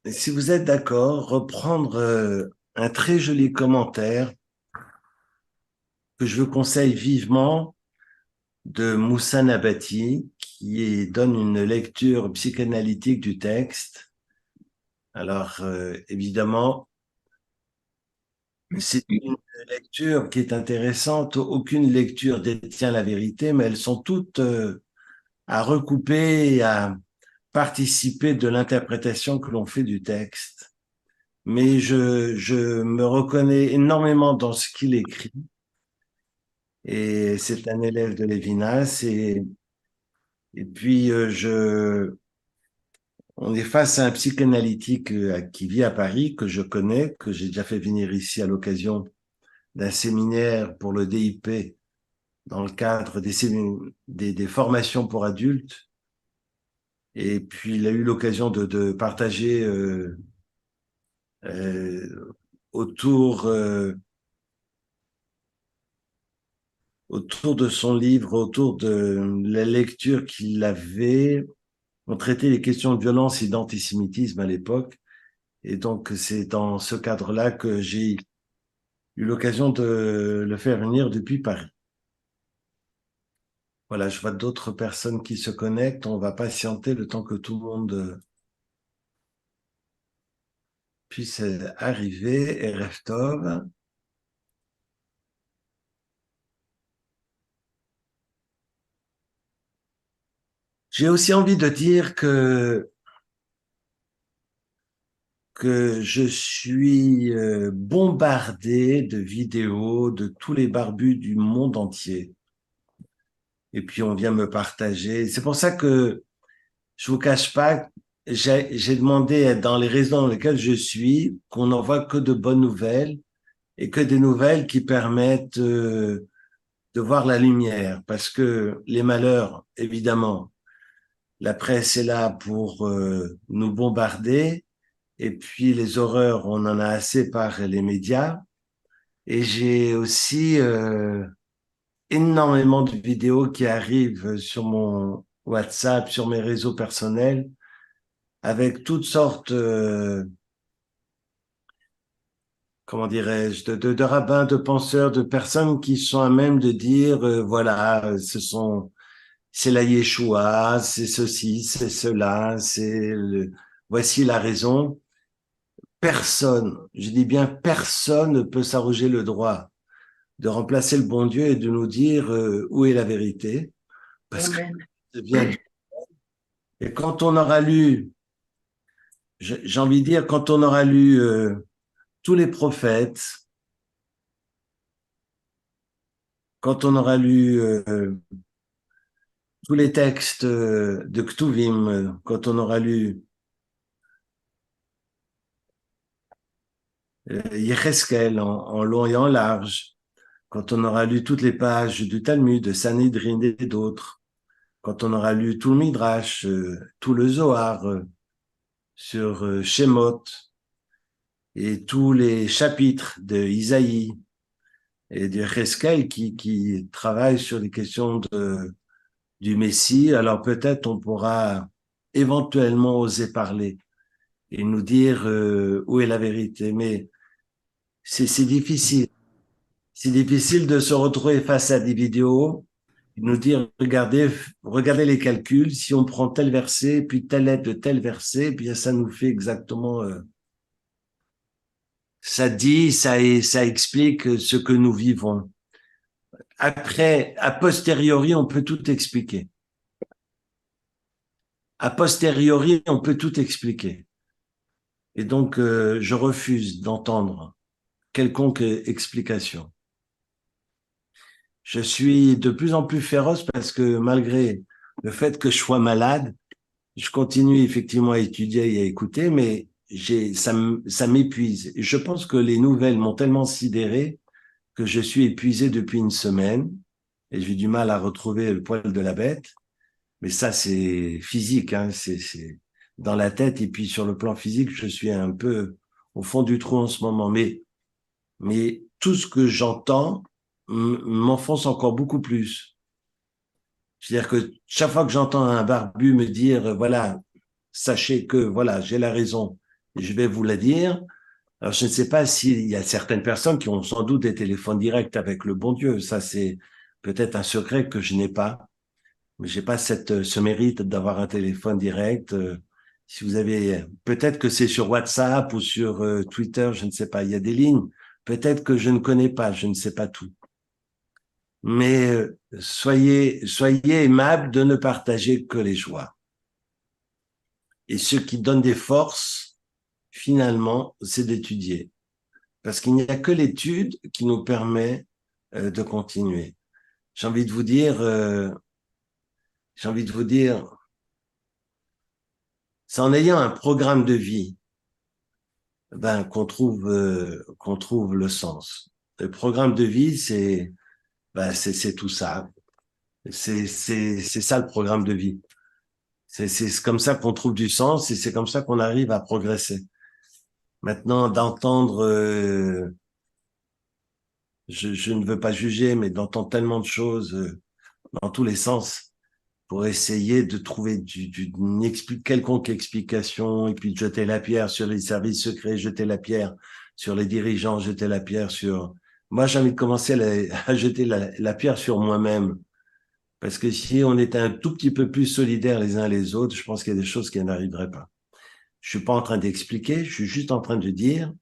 si vous êtes d'accord, reprendre un très joli commentaire que je vous conseille vivement de Moussa Nabati, donne une lecture psychanalytique du texte. Alors, évidemment, c'est une lecture qui est intéressante. Aucune lecture détient la vérité, mais elles sont toutes à recouper et à participer de l'interprétation que l'on fait du texte. Mais je me reconnais énormément dans ce qu'il écrit. Et c'est un élève de Lévinas. Et puis, on est face à un psychanalytique qui vit à Paris, que je connais, que j'ai déjà fait venir ici à l'occasion d'un séminaire pour le DIP dans le cadre des formations pour adultes. Et puis, il a eu l'occasion de partager euh, autour, euh, autour de son livre, autour de la lecture qu'il avait. On traitait les questions de violence et d'antisémitisme à l'époque. Et donc, c'est dans ce cadre-là que j'ai eu l'occasion de le faire venir depuis Paris. Voilà, je vois d'autres personnes qui se connectent. On va patienter le temps que tout le monde puisse arriver. Et Reftov. J'ai aussi envie de dire que je suis bombardé de vidéos de tous les barbus du monde entier. Et puis on vient me partager. C'est pour ça que je vous cache pas, j'ai demandé dans les réseaux dans lesquels je suis qu'on n'envoie que de bonnes nouvelles et que des nouvelles qui permettent de voir la lumière. Parce que les malheurs, évidemment, la presse est là pour nous bombarder. Et puis les horreurs, on en a assez par les médias. Et j'ai aussi énormément de vidéos qui arrivent sur mon WhatsApp, sur mes réseaux personnels, avec toutes sortes, comment dirais-je, de rabbins, de penseurs, de personnes qui sont à même de dire, voilà, c'est la Yeshua, c'est ceci, c'est cela, voici la raison. Personne, je dis bien personne ne peut s'arroger le droit de remplacer le bon Dieu et de nous dire où est la vérité, parce que Amen. c'est bien. Et quand on aura lu, j'ai envie de dire, quand on aura lu tous les prophètes, quand on aura lu tous les textes de Ktuvim, quand on aura lu Yecheskel en long et en large, quand on aura lu toutes les pages du Talmud, de Sanhedrin et d'autres, quand on aura lu tout le Midrash, tout le Zohar sur Shemot et tous les chapitres de Isaïe et de Yecheskel qui travaillent sur les questions du Messie, alors peut-être on pourra éventuellement oser parler et nous dire où est la vérité. Mais c'est difficile. C'est difficile de se retrouver face à des vidéos, nous dire, regardez les calculs, si on prend tel verset, puis telle lettre de tel verset, bien ça nous fait exactement, ça explique ce que nous vivons. Après, a posteriori, on peut tout expliquer. A posteriori, on peut tout expliquer. Et donc, je refuse d'entendre quelconque explication. Je suis de plus en plus féroce parce que malgré le fait que je sois malade, je continue effectivement à étudier et à écouter, mais ça m'épuise. Et je pense que les nouvelles m'ont tellement sidéré que je suis épuisé depuis une semaine et j'ai du mal à retrouver le poil de la bête. Mais ça, c'est physique, hein, c'est dans la tête. Et puis sur le plan physique, je suis un peu au fond du trou en ce moment. Mais tout ce que j'entends m'enfonce encore beaucoup plus. C'est-à-dire que chaque fois que j'entends un barbu me dire, voilà, sachez que, voilà, j'ai la raison, Je vais vous la dire. Alors, je ne sais pas s'il y a certaines personnes qui ont sans doute des téléphones directs avec le bon Dieu. Ça, c'est peut-être un secret que je n'ai pas. Mais j'ai pas ce mérite d'avoir un téléphone direct. Si vous avez, peut-être que c'est sur WhatsApp ou sur Twitter, je ne sais pas. Il y a des lignes. Peut-être que je ne connais pas. Je ne sais pas tout. Mais soyez aimables de ne partager que les joies. Et ce qui donne des forces, finalement, c'est d'étudier. Parce qu'il n'y a que l'étude qui nous permet de continuer. J'ai envie de vous dire, c'est en ayant un programme de vie, ben qu'on trouve le sens. Le programme de vie, c'est tout ça. C'est ça le programme de vie. C'est comme ça qu'on trouve du sens et c'est comme ça qu'on arrive à progresser. Maintenant, d'entendre, je ne veux pas juger, mais d'entendre tellement de choses dans tous les sens pour essayer de trouver quelconque explication et puis de jeter la pierre sur les services secrets, jeter la pierre sur les dirigeants, jeter la pierre sur... Moi, j'ai envie de commencer à jeter la pierre sur moi-même. Parce que si on était un tout petit peu plus solidaires les uns les autres, je pense qu'il y a des choses qui n'arriveraient pas. Je suis pas en train d'expliquer, je suis juste en train de dire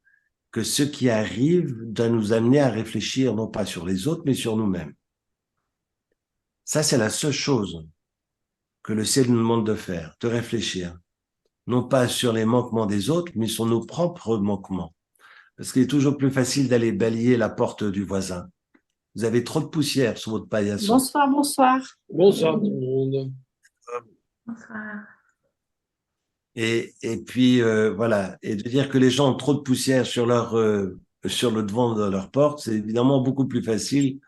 que ce qui arrive doit nous amener à réfléchir non pas sur les autres, mais sur nous-mêmes. Ça, c'est la seule chose que le ciel nous demande de faire, de réfléchir. Non pas sur les manquements des autres, mais sur nos propres manquements. Parce qu'il est toujours plus facile d'aller balayer la porte du voisin. Vous avez trop de poussière sur votre paillasson. Bonsoir, bonsoir. Bonsoir tout le monde. Bonsoir. Et puis voilà, et de dire que les gens ont trop de poussière sur sur le devant de leur porte, c'est évidemment beaucoup plus facile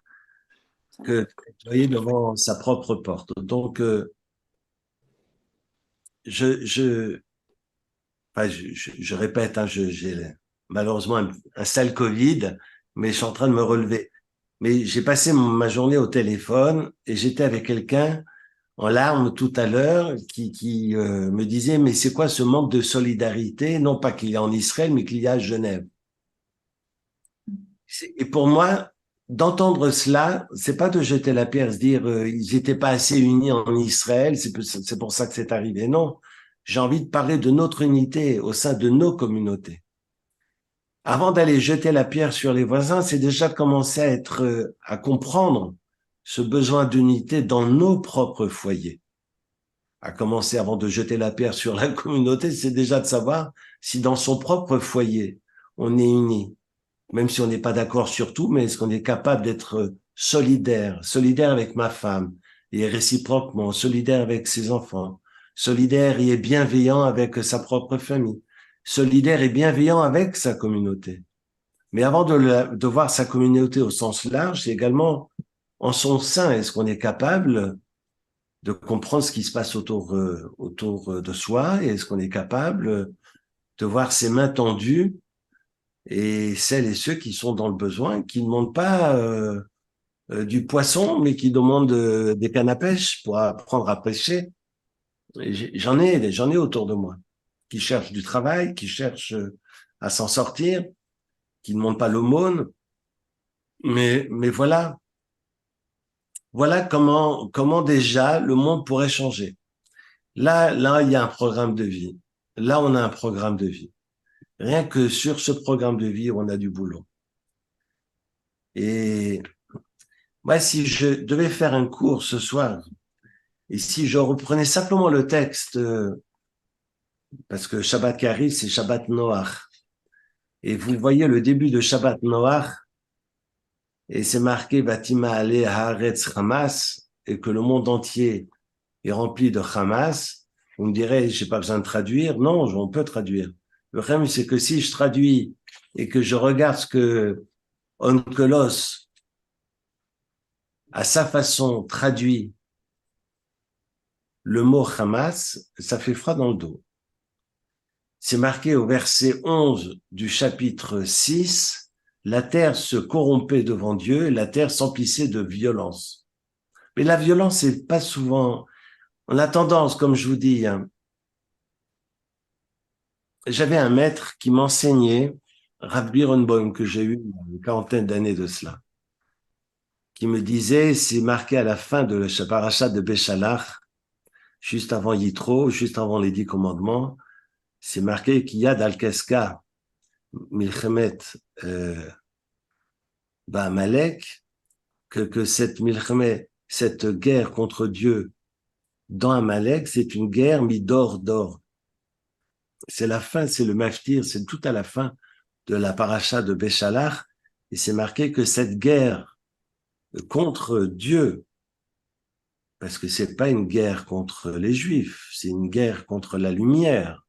que de nettoyer devant sa propre porte. Donc je enfin, je répète, hein, j'ai malheureusement un sale Covid, mais je suis en train de me relever. Mais j'ai passé ma journée au téléphone et j'étais avec quelqu'un en larmes tout à l'heure qui me disait, mais c'est quoi ce manque de solidarité, non pas qu'il y a en Israël, mais qu'il y a à Genève. Et pour moi, d'entendre cela, c'est pas de jeter la pierre, se dire ils n'étaient pas assez unis en Israël, c'est pour ça que c'est arrivé. Non, j'ai envie de parler de notre unité au sein de nos communautés. Avant d'aller jeter la pierre sur les voisins, c'est déjà de commencer à à comprendre ce besoin d'unité dans nos propres foyers. À commencer avant de jeter la pierre sur la communauté, c'est déjà de savoir si dans son propre foyer, on est unis. Même si on n'est pas d'accord sur tout, mais est-ce qu'on est capable d'être solidaire avec ma femme, et réciproquement, solidaire avec ses enfants, solidaire et bienveillant avec sa propre famille, solidaire et bienveillant avec sa communauté. Mais avant de voir sa communauté au sens large, c'est également en son sein, est-ce qu'on est capable de comprendre ce qui se passe autour de soi, et est-ce qu'on est capable de voir ses mains tendues et celles et ceux qui sont dans le besoin, qui ne demandent pas du poisson, mais qui demandent des cannes à pêche pour apprendre à pêcher. J'en ai autour de moi, qui cherchent du travail, qui cherchent à s'en sortir, qui ne demandent pas l'aumône. Mais voilà comment déjà le monde pourrait changer. Là, il y a un programme de vie. Là, on a un programme de vie. Rien que sur ce programme de vie, on a du boulot. Et moi, si je devais faire un cours ce soir, et si je reprenais simplement le texte, parce que Shabbat qui arrive, c'est Shabbat Noach. Et vous voyez le début de Shabbat Noach, et c'est marqué Vatima Ale Haaretz Hamas, et que le monde entier est rempli de Hamas. Vous me direz, j'ai pas besoin de traduire. Non, on peut traduire. Le problème, c'est que si je traduis et que je regarde ce que Onkelos, à sa façon, traduit le mot Hamas, ça fait froid dans le dos. C'est marqué au verset 11 du chapitre 6, la terre se corrompait devant Dieu et la terre s'emplissait de violence. Mais la violence, c'est pas souvent, on a tendance, comme je vous dis, hein, j'avais un maître qui m'enseignait, Rav Birenbaum, que j'ai eu une quarantaine d'années de cela, qui me disait, c'est marqué à la fin de la paracha de Béchalach, juste avant Yitro, juste avant les 10 commandements, c'est marqué qu'il y a d'Al-Keska, Milchemet, Ba'amalek, que cette Milchemet, cette guerre contre Dieu dans Amalek, c'est une guerre d'or. C'est la fin, c'est le maftir, c'est tout à la fin de la paracha de Béchalach, et c'est marqué que cette guerre contre Dieu, parce que c'est pas une guerre contre les Juifs, c'est une guerre contre la lumière,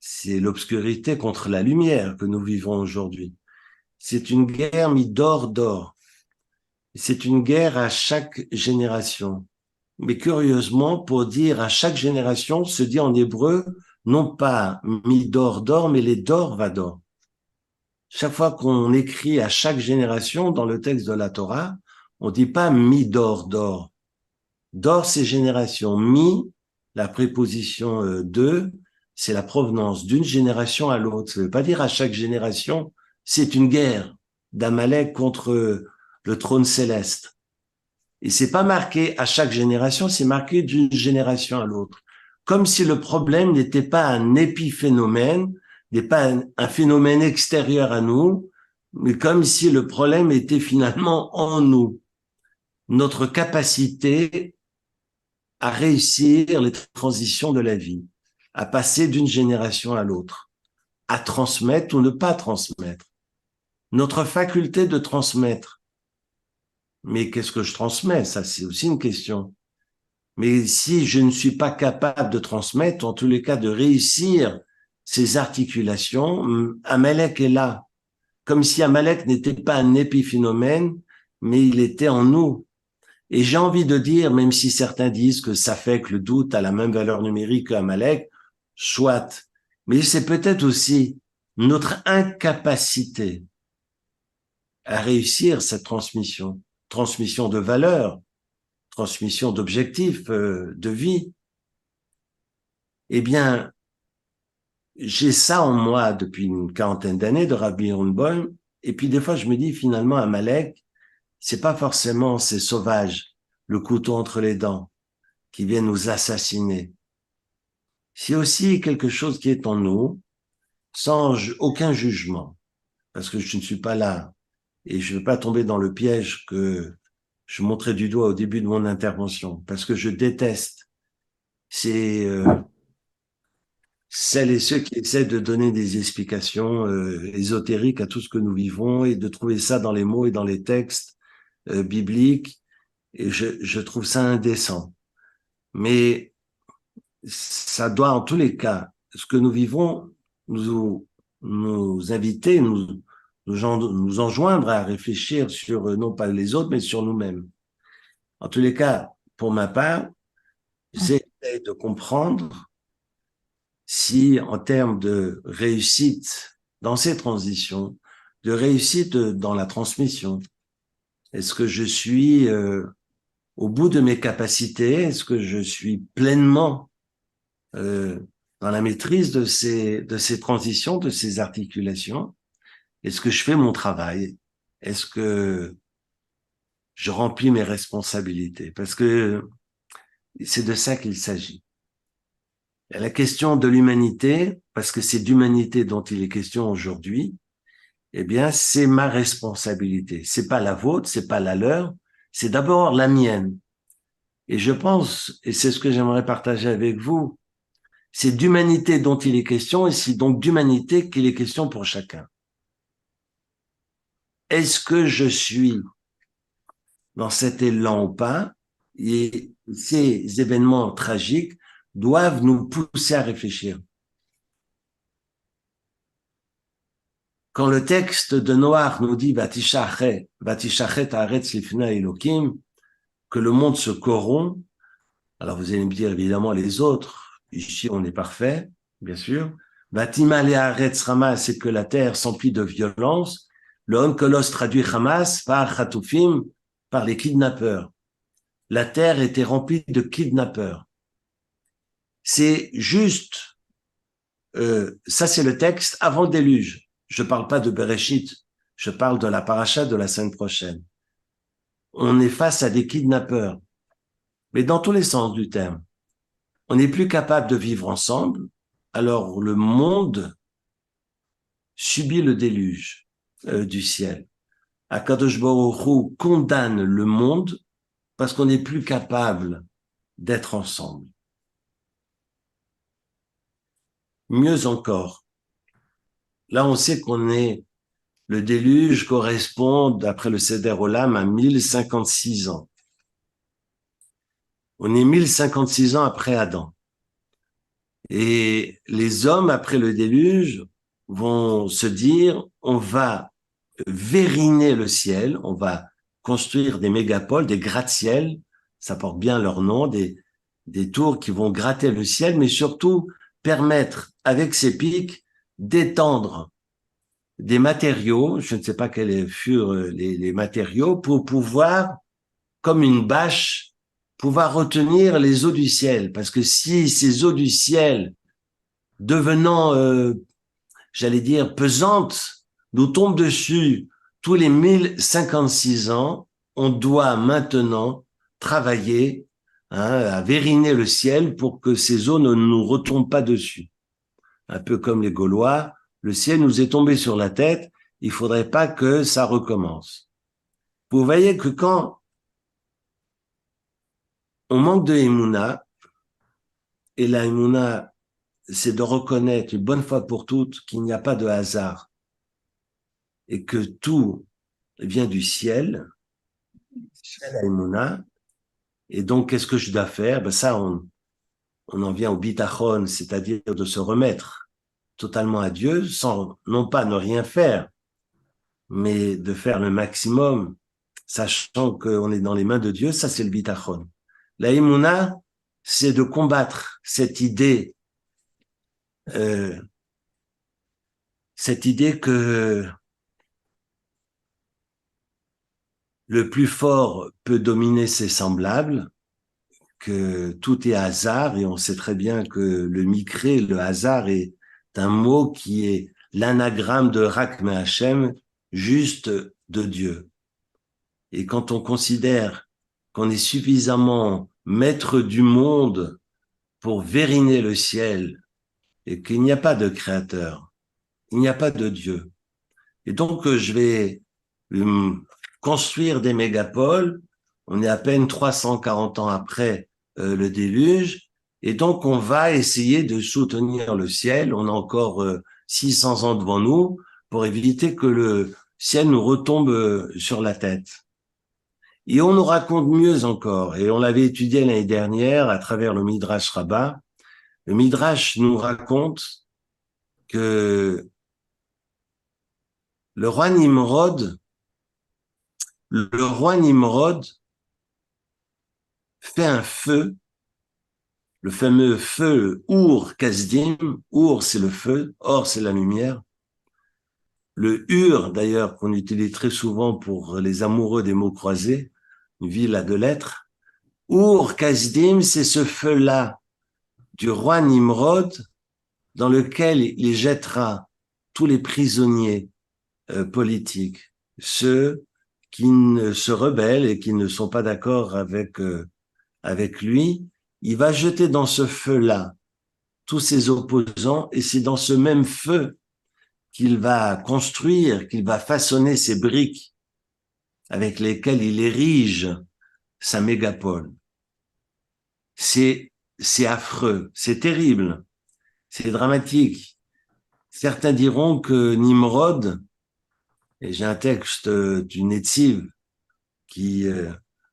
c'est l'obscurité contre la lumière que nous vivons aujourd'hui. C'est une guerre d'or. C'est une guerre à chaque génération. Mais curieusement, pour dire à chaque génération, se dit en hébreu, non pas d'or, mais les d'or va d'or. Chaque fois qu'on écrit à chaque génération dans le texte de la Torah, on dit pas d'or. D'or, c'est génération. La préposition de, c'est la provenance d'une génération à l'autre. Ça veut pas dire à chaque génération, c'est une guerre d'Amalek contre le trône céleste. Et c'est pas marqué à chaque génération, c'est marqué d'une génération à l'autre. Comme si le problème n'était pas un épiphénomène, n'est pas un phénomène extérieur à nous, mais comme si le problème était finalement en nous. Notre capacité à réussir les transitions de la vie, à passer d'une génération à l'autre, à transmettre ou ne pas transmettre. Notre faculté de transmettre. Mais qu'est-ce que je transmets? Ça, c'est aussi une question. Mais si je ne suis pas capable de transmettre, en tous les cas de réussir ces articulations, Amalek est là. Comme si Amalek n'était pas un épiphénomène, mais il était en nous. Et j'ai envie de dire, même si certains disent que ça fait que le doute a la même valeur numérique qu'Amalek, soit. Mais c'est peut-être aussi notre incapacité à réussir cette transmission de valeurs, transmission d'objectifs, de vie. Eh bien, j'ai ça en moi depuis une quarantaine d'années de Rabbi Ronbon. Et puis des fois, je me dis finalement, Amalek, c'est pas forcément ces sauvages, le couteau entre les dents, qui viennent nous assassiner. C'est aussi quelque chose qui est en nous, sans aucun jugement, parce que je ne suis pas là et je ne veux pas tomber dans le piège que je montrais du doigt au début de mon intervention, parce que je déteste ces celles et ceux qui essaient de donner des explications ésotériques à tout ce que nous vivons et de trouver ça dans les mots et dans les textes bibliques. Et je trouve ça indécent. Mais ça doit, en tous les cas, ce que nous vivons, nous inviter, nous enjoindre à réfléchir sur, non pas les autres, mais sur nous-mêmes. En tous les cas, pour ma part, j'essaie de comprendre si, en termes de réussite dans ces transitions, de réussite dans la transmission, est-ce que je suis au bout de mes capacités? Est-ce que je suis pleinement dans la maîtrise de ces transitions, de ces articulations? Est-ce que je fais mon travail? Est-ce que je remplis mes responsabilités? Parce que c'est de ça qu'il s'agit. La question de l'humanité, parce que c'est d'humanité dont il est question aujourd'hui, eh bien, c'est ma responsabilité. C'est pas la vôtre, c'est pas la leur, c'est d'abord la mienne. Et je pense, et c'est ce que j'aimerais partager avec vous, c'est d'humanité dont il est question, et c'est donc d'humanité qu'il est question pour chacun. Est-ce que je suis dans cet élan ou pas? Et ces événements tragiques doivent nous pousser à réfléchir. Quand le texte de Noach nous dit Vatishachet haaretz lifnei Elokim, que le monde se corrompt, alors vous allez me dire évidemment les autres, ici on est parfait, bien sûr. Vatimale haaretz Hamas, c'est que la terre s'emplit de violence. Le Onkelos traduit Hamas par Chatoufim, par les kidnappeurs. La terre était remplie de kidnappeurs. C'est juste ça c'est le texte avant le déluge. Je parle pas de Bereshit, je parle de la paracha de la semaine prochaine. On est face à des kidnappeurs, mais dans tous les sens du terme. On n'est plus capable de vivre ensemble, alors le monde subit le déluge du ciel. Akadosh Baruch Hu condamne le monde parce qu'on n'est plus capable d'être ensemble. Mieux encore, là on sait le déluge correspond, d'après le Seder Olam, à 1056 ans. On est 1056 ans après Adam. Et les hommes, après le déluge, vont se dire, on va vériner le ciel, on va construire des mégapoles, des gratte-ciel, ça porte bien leur nom, des tours qui vont gratter le ciel, mais surtout permettre, avec ces pics, d'étendre des matériaux, je ne sais pas quels furent les matériaux, pour pouvoir, comme une bâche, pouvoir retenir les eaux du ciel. Parce que si ces eaux du ciel, devenant, j'allais dire, pesantes, nous tombent dessus tous les 1056 ans, on doit maintenant travailler à vériner le ciel pour que ces eaux ne nous retombent pas dessus. Un peu comme les Gaulois, le ciel nous est tombé sur la tête, il faudrait pas que ça recommence. Vous voyez que quand on manque de Emouna, et la Emouna, c'est de reconnaître une bonne fois pour toutes qu'il n'y a pas de hasard et que tout vient du ciel, c'est la Emouna. Et donc, qu'est-ce que je dois faire? Ben ça, on en vient au bitachon, c'est-à-dire de se remettre totalement à Dieu, sans non pas ne rien faire, mais de faire le maximum, sachant qu'on est dans les mains de Dieu, ça c'est le bitachon. La Emouna, c'est de combattre cette idée que le plus fort peut dominer ses semblables, que tout est hasard, et on sait très bien que le micré, le hasard, est un mot qui est l'anagramme de Rak Hashem, juste de Dieu. Et quand on considère qu'on est suffisamment maître du monde pour vériner le ciel, et qu'il n'y a pas de créateur, il n'y a pas de Dieu. Et donc, je vais construire des mégapoles. On est à peine 340 ans après le déluge. Et donc, on va essayer de soutenir le ciel. On a encore 600 ans devant nous pour éviter que le ciel nous retombe sur la tête. Et on nous raconte mieux encore, et on l'avait étudié l'année dernière à travers le Midrash Rabbah. Le Midrash nous raconte que le roi Nimrod fait un feu, le fameux feu Ur Kasdim. Ur, c'est le feu, Or, c'est la lumière. Le Ur, d'ailleurs, qu'on utilise très souvent pour les amoureux des mots croisés, une ville à deux lettres. Ur Kasdim, c'est ce feu-là du roi Nimrod dans lequel il jettera tous les prisonniers politiques, ceux qui ne se rebellent et qui ne sont pas d'accord avec lui. Il va jeter dans ce feu-là tous ses opposants, et c'est dans ce même feu qu'il va construire, qu'il va façonner ces briques avec lesquelles il érige sa mégapole. C'est affreux, c'est terrible, c'est dramatique. Certains diront que Nimrod, et j'ai un texte du Netziv qui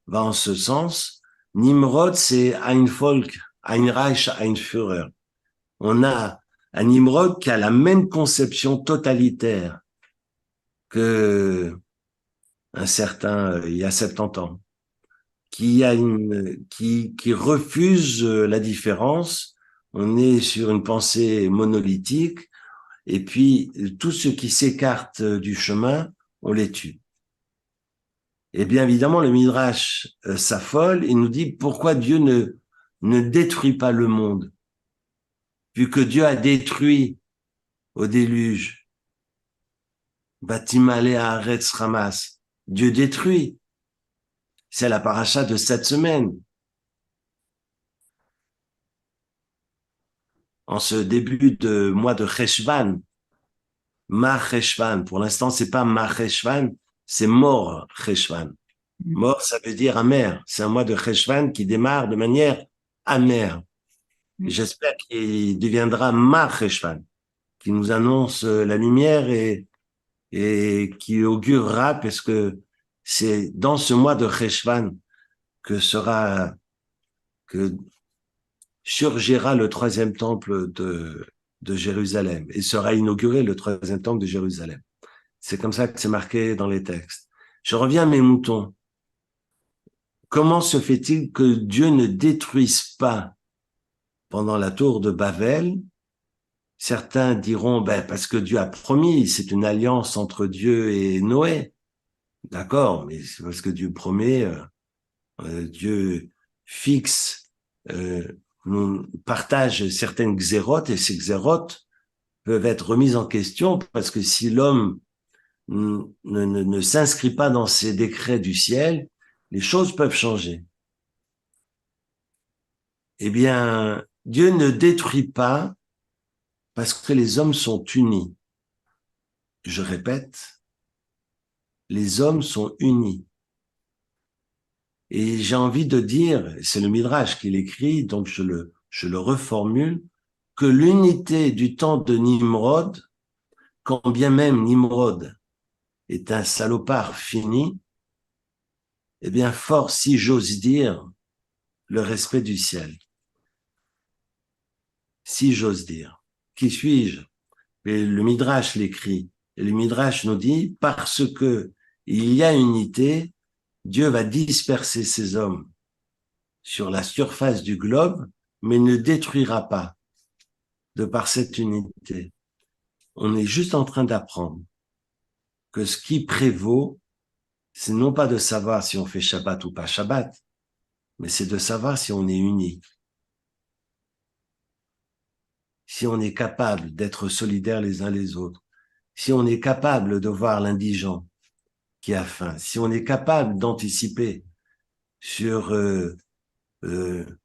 va en ce sens, Nimrod, c'est ein Volk, ein Reich, ein Führer. On a un Nimrod qui a la même conception totalitaire que un certain, il y a 70 ans, qui refuse la différence. On est sur une pensée monolithique, et puis tous ceux qui s'écartent du chemin, on les tue. Et bien évidemment, le Midrash s'affole et nous dit pourquoi Dieu ne détruit pas le monde. vu que Dieu a détruit au déluge, Batimale Haaretz Ramas, Dieu détruit. C'est la paracha de cette semaine. En ce début de mois de Cheshvan, Mar Cheshvan, pour l'instant, c'est pas Mar Cheshvan, c'est Mor Cheshvan. Mor, ça veut dire amer. C'est un mois de Cheshvan qui démarre de manière amère. J'espère qu'il deviendra Mar Cheshvan, qui nous annonce la lumière et qui augurera, parce que c'est dans ce mois de Cheshvan que surgira le troisième temple de Jérusalem et sera inauguré le troisième temple de Jérusalem. C'est comme ça que c'est marqué dans les textes. Je reviens à mes moutons. Comment se fait-il que Dieu ne détruise pas pendant la tour de Babel? Certains diront, parce que Dieu a promis, c'est une alliance entre Dieu et Noé. D'accord, mais c'est parce que Dieu promet, Dieu fixe, nous partage certaines xérotes, et ces xérotes peuvent être remises en question parce que si l'homme ne s'inscrit pas dans ces décrets du ciel, les choses peuvent changer. Eh bien, Dieu ne détruit pas parce que les hommes sont unis. Je répète, les hommes sont unis. Et j'ai envie de dire, c'est le Midrash qui l'écrit, donc je le reformule, que l'unité du temps de Nimrod, quand bien même Nimrod est un salopard fini, eh bien, fort, si j'ose dire, le respect du ciel. Si j'ose dire. Qui suis-je? Et le Midrash l'écrit. Et le Midrash nous dit, parce que il y a unité, Dieu va disperser ses hommes sur la surface du globe, mais ne détruira pas de par cette unité. On est juste en train d'apprendre que ce qui prévaut, c'est non pas de savoir si on fait Shabbat ou pas Shabbat, mais c'est de savoir si on est unis. Si on est capable d'être solidaires les uns les autres, si on est capable de voir l'indigent qui a faim, si on est capable d'anticiper sur le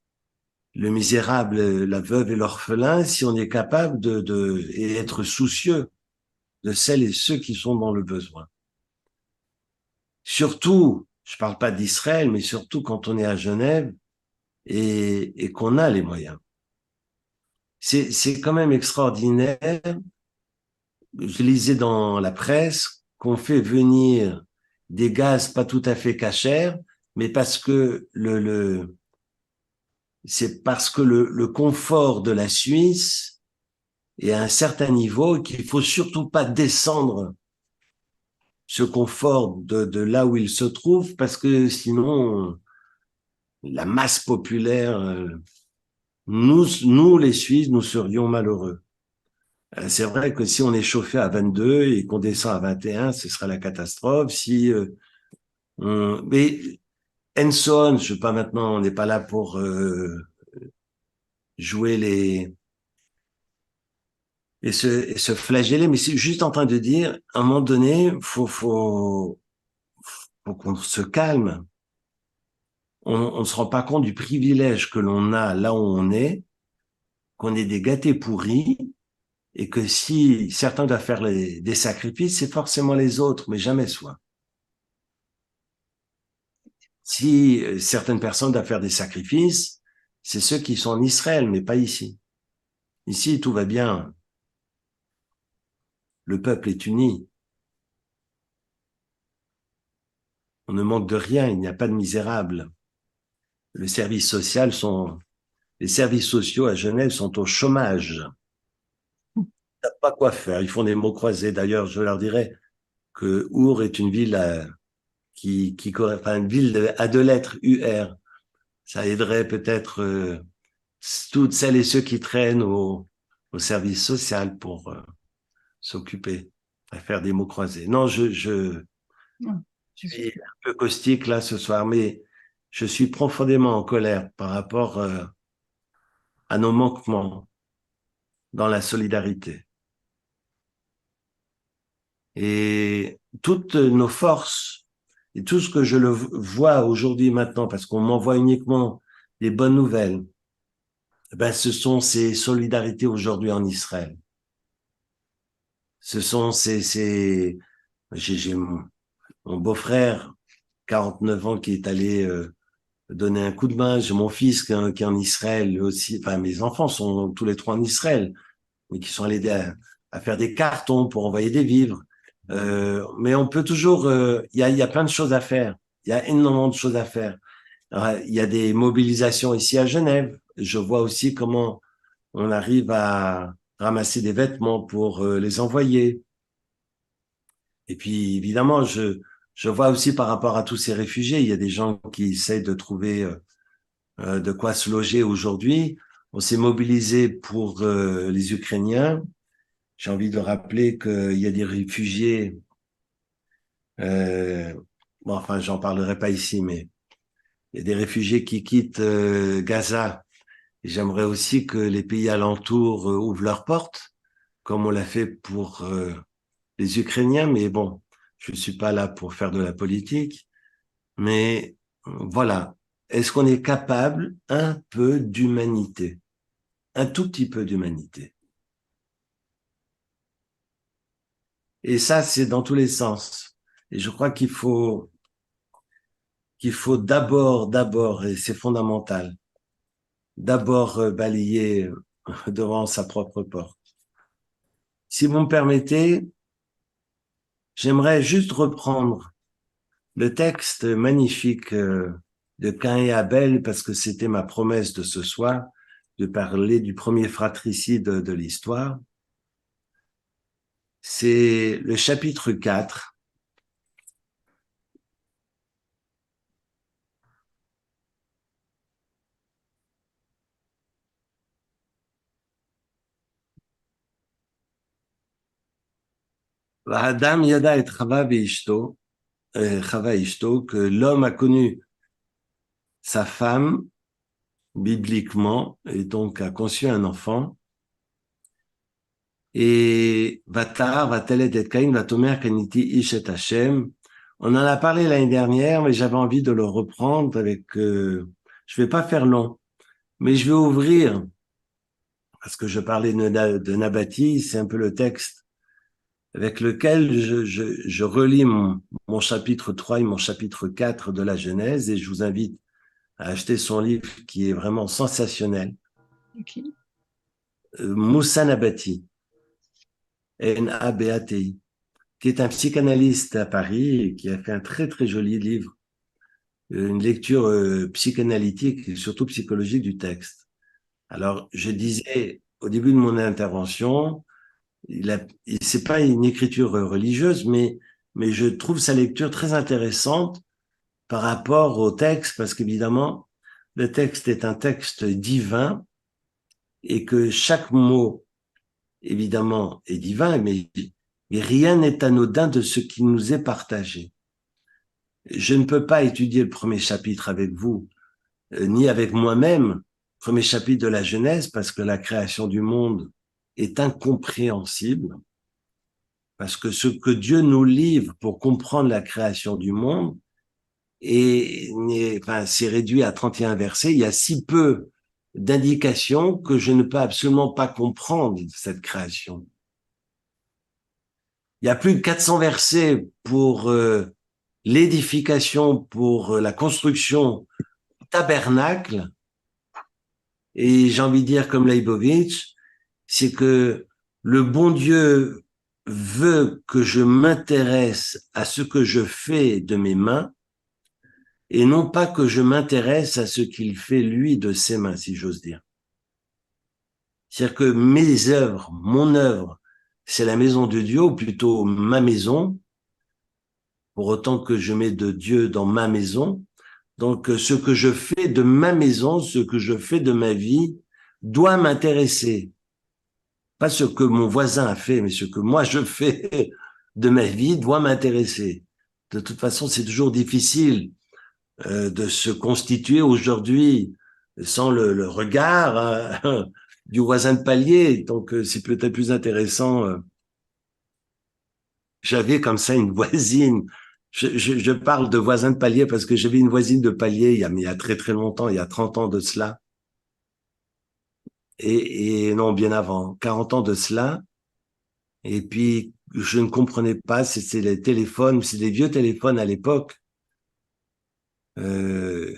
misérable, la veuve et l'orphelin, si on est capable et être soucieux de celles et ceux qui sont dans le besoin. Surtout, je parle pas d'Israël, mais surtout quand on est à Genève et qu'on a les moyens. C'est quand même extraordinaire. Je lisais dans la presse qu'on fait venir des gaz pas tout à fait cachers, mais parce que c'est parce que le confort de la Suisse est à un certain niveau et qu'il faut surtout pas descendre ce confort de là où il se trouve, parce que sinon la masse populaire, nous les Suisses, nous serions malheureux. C'est vrai que si on est chauffé à 22 et qu'on descend à 21, ce sera la catastrophe. Mais Enson, je sais pas maintenant, on n'est pas là pour jouer et se flageller, mais c'est juste en train de dire, à un moment donné, faut qu'on se calme. On ne se rend pas compte du privilège que l'on a là où on est, qu'on est des gâtés pourris, et que si certains doivent faire des sacrifices, c'est forcément les autres, mais jamais soi. Si certaines personnes doivent faire des sacrifices, c'est ceux qui sont en Israël, mais pas ici. Ici, tout va bien. Le peuple est uni. On ne manque de rien, il n'y a pas de misérables. Les services sociaux à Genève sont au chômage. Ils savent pas quoi faire. Ils font des mots croisés. D'ailleurs, je leur dirais que Our est une ville une ville à deux lettres, UR. Ça aiderait peut-être toutes celles et ceux qui traînent au service social pour s'occuper, à faire des mots croisés. Non, je suis un peu caustique là ce soir, mais je suis profondément en colère par rapport à nos manquements. dans la solidarité. Et toutes nos forces et tout ce que je le vois aujourd'hui maintenant, parce qu'on m'envoie uniquement des bonnes nouvelles, ben, ce sont ces solidarités aujourd'hui en Israël. Ce sont j'ai mon beau-frère, 49 ans, qui est allé donner un coup de main. J'ai mon fils qui est en Israël lui aussi. Enfin, mes enfants sont tous les trois en Israël, mais qui sont allés à faire des cartons pour envoyer des vivres. Mais on peut toujours, il y a plein de choses à faire. Il y a énormément de choses à faire. Alors, il y a des mobilisations ici à Genève. Je vois aussi comment on arrive à ramasser des vêtements pour les envoyer. Et puis, évidemment, je vois aussi par rapport à tous ces réfugiés, il y a des gens qui essaient de trouver de quoi se loger aujourd'hui. On s'est mobilisé pour les Ukrainiens. J'ai envie de rappeler qu'il y a des réfugiés, bon, enfin, j'en parlerai pas ici, mais il y a des réfugiés qui quittent Gaza. Et j'aimerais aussi que les pays alentours ouvrent leurs portes, comme on l'a fait pour les Ukrainiens. Mais bon, je ne suis pas là pour faire de la politique. Mais voilà, est-ce qu'on est capable un peu d'humanité, un tout petit peu d'humanité? Et ça, c'est dans tous les sens. Et je crois qu'il faut d'abord, et c'est fondamental, d'abord balayer devant sa propre porte. Si vous me permettez, j'aimerais juste reprendre le texte magnifique de Caïn et Abel, parce que c'était ma promesse de ce soir, de parler du premier fratricide de l'histoire. C'est le chapitre 4. Adam yada et Chava ishto, que l'homme a connu sa femme bibliquement et donc a conçu un enfant. Et Vatar, Vatelet et Caïn, Vatomer, Kaniti, Ish et Hashem. On en a parlé l'année dernière, mais j'avais envie de le reprendre avec, je vais pas faire long, mais je vais ouvrir, parce que je parlais de Nabati, c'est un peu le texte avec lequel je relis mon chapitre 3 et mon chapitre 4 de la Genèse, et je vous invite à acheter son livre qui est vraiment sensationnel. Okay. Moussa Nabati, N-A-B-A-T-I, qui est un psychanalyste à Paris et qui a fait un très très joli livre, une lecture psychanalytique et surtout psychologique du texte. Alors, je disais au début de mon intervention, c'est pas une écriture religieuse, mais je trouve sa lecture très intéressante par rapport au texte, parce qu'évidemment, le texte est un texte divin et que chaque mot, évidemment, est divin, mais rien n'est anodin de ce qui nous est partagé. Je ne peux pas étudier le premier chapitre avec vous, ni avec moi-même, premier chapitre de la Genèse, parce que la création du monde est incompréhensible, parce que ce que Dieu nous livre pour comprendre la création du monde c'est réduit à 31 versets. Il y a si peu d'indications que je ne peux absolument pas comprendre cette création. Il y a plus de 400 versets pour l'édification, pour la construction du tabernacle. Et j'ai envie de dire comme Leibovitch, c'est que le bon Dieu veut que je m'intéresse à ce que je fais de mes mains et non pas que je m'intéresse à ce qu'il fait lui de ses mains, si j'ose dire. C'est-à-dire que mes œuvres, mon œuvre, c'est la maison de Dieu, ou plutôt ma maison, pour autant que je mets de Dieu dans ma maison. Donc, ce que je fais de ma maison, ce que je fais de ma vie, doit m'intéresser. Pas ce que mon voisin a fait, mais ce que moi je fais de ma vie doit m'intéresser. De toute façon, c'est toujours difficile de se constituer aujourd'hui sans le regard du voisin de palier, donc c'est peut-être plus intéressant. J'avais comme ça une voisine. Je parle de voisin de palier parce que j'avais une voisine de palier mais il y a très très longtemps, il y a 30 ans de cela. Et non, bien avant, 40 ans de cela. Et puis, je ne comprenais pas, c'est les téléphones, c'est des vieux téléphones à l'époque.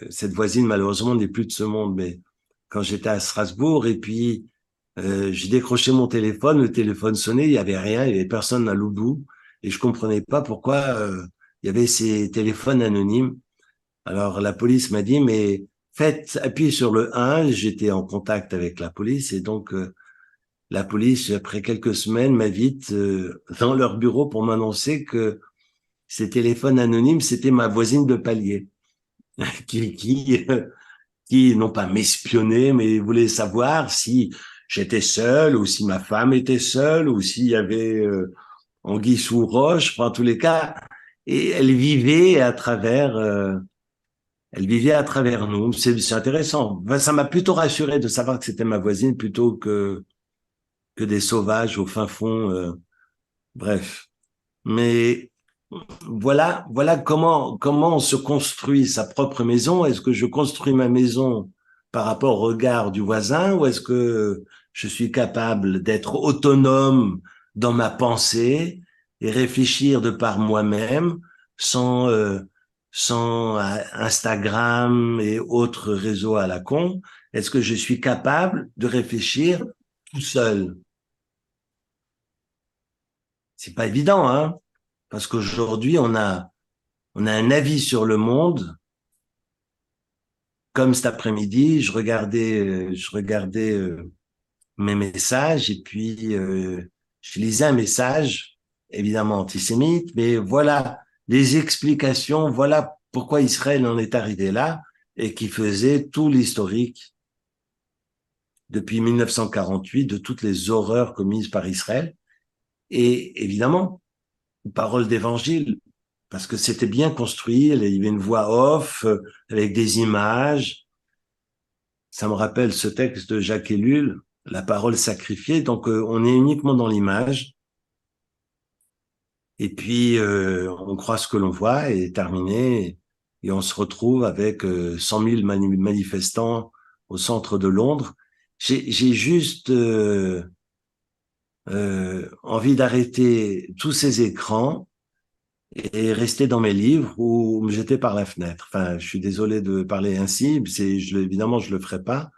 Cette voisine, malheureusement, n'est plus de ce monde, mais quand j'étais à Strasbourg, et puis j'ai décroché mon téléphone, le téléphone sonnait, il y avait rien, il y avait personne à l'autre bout, et je comprenais pas pourquoi il y avait ces téléphones anonymes. Alors la police m'a dit, mais faites, appuyez sur le 1, j'étais en contact avec la police, et donc la police, après quelques semaines, m'invite dans leur bureau pour m'annoncer que ces téléphones anonymes, c'était ma voisine de palier qui, qui, euh, qui non pas m'espionnait, mais voulait savoir si j'étais seul ou si ma femme était seule ou s'il y avait anguille sous roche, en tous les cas. Et elle vivait à travers nous. C'est intéressant. Enfin, ça m'a plutôt rassuré de savoir que c'était ma voisine plutôt que des sauvages au fin fond. Bref. Mais voilà comment on se construit sa propre maison. Est-ce que je construis ma maison par rapport au regard du voisin ou est-ce que je suis capable d'être autonome dans ma pensée et réfléchir de par moi-même sans sans Instagram et autres réseaux à la con? Est-ce que je suis capable de réfléchir tout seul? C'est pas évident, hein? Parce qu'aujourd'hui, on a un avis sur le monde. Comme cet après-midi, je regardais mes messages et puis je lisais un message, évidemment antisémite, mais voilà les explications, voilà pourquoi Israël en est arrivé là et qui faisait tout l'historique depuis 1948 de toutes les horreurs commises par Israël. Et évidemment, une parole d'évangile, parce que c'était bien construit, il y avait une voix off avec des images. Ça me rappelle ce texte de Jacques Ellul, la parole sacrifiée. Donc on est uniquement dans l'image et puis on croit ce que l'on voit et terminé et on se retrouve avec 100 000 manifestants au centre de Londres. J'ai juste envie d'arrêter tous ces écrans et rester dans mes livres ou me jeter par la fenêtre. Enfin, je suis désolé de parler ainsi, évidemment, je le ferai pas.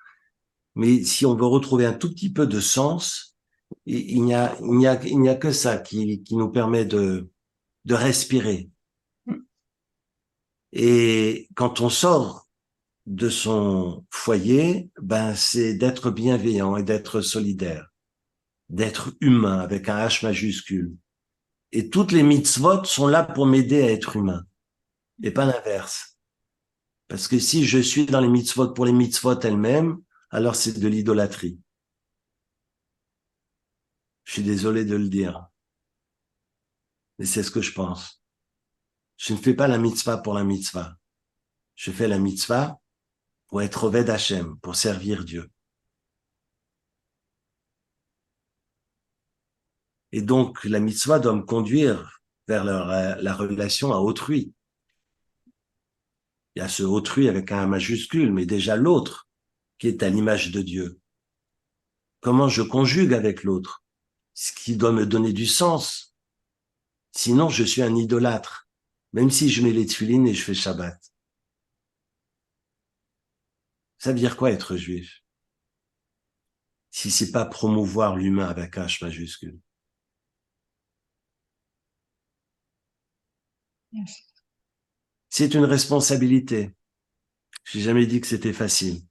Mais si on veut retrouver un tout petit peu de sens, il n'y a que ça qui nous permet de respirer. Et quand on sort de son foyer, ben, c'est d'être bienveillant et d'être solidaire, d'être humain avec un H majuscule. Et toutes les mitzvot sont là pour m'aider à être humain et pas l'inverse. Parce que si je suis dans les mitzvot pour les mitzvot elles-mêmes, alors c'est de l'idolâtrie. Je suis désolé de le dire, mais c'est ce que je pense. Je ne fais pas la mitzvah pour la mitzvah. Je fais la mitzvah pour être Oved Hashem, pour servir Dieu. Et donc, la mitzvah doit me conduire vers la relation à autrui. Il y a ce autrui avec un majuscule, mais déjà l'autre qui est à l'image de Dieu. Comment je conjugue avec l'autre? Ce qui doit me donner du sens. Sinon, je suis un idolâtre, même si je mets les tefilines et je fais Shabbat. Ça veut dire quoi être juif? Si c'est pas promouvoir l'humain avec un H majuscule. C'est une responsabilité. J'ai jamais dit que c'était facile.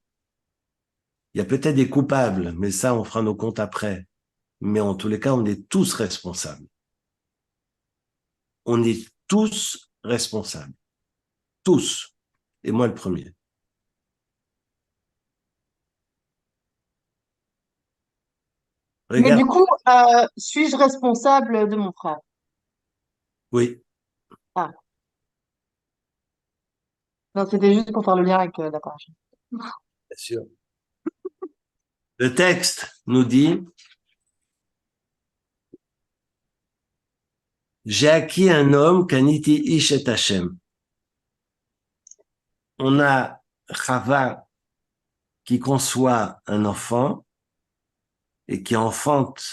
Il y a peut-être des coupables, mais ça, on fera nos comptes après. Mais en tous les cas, on est tous responsables. On est tous responsables. Tous. Et moi le premier. Mais Regarde. du coup, suis-je responsable de mon frère? Oui, Ah, non, c'était juste pour faire le lien avec la page. bien sûr. Le texte nous dit, j'ai acquis un homme kaniti ish et Hashem. On a Chava qui conçoit un enfant et qui enfante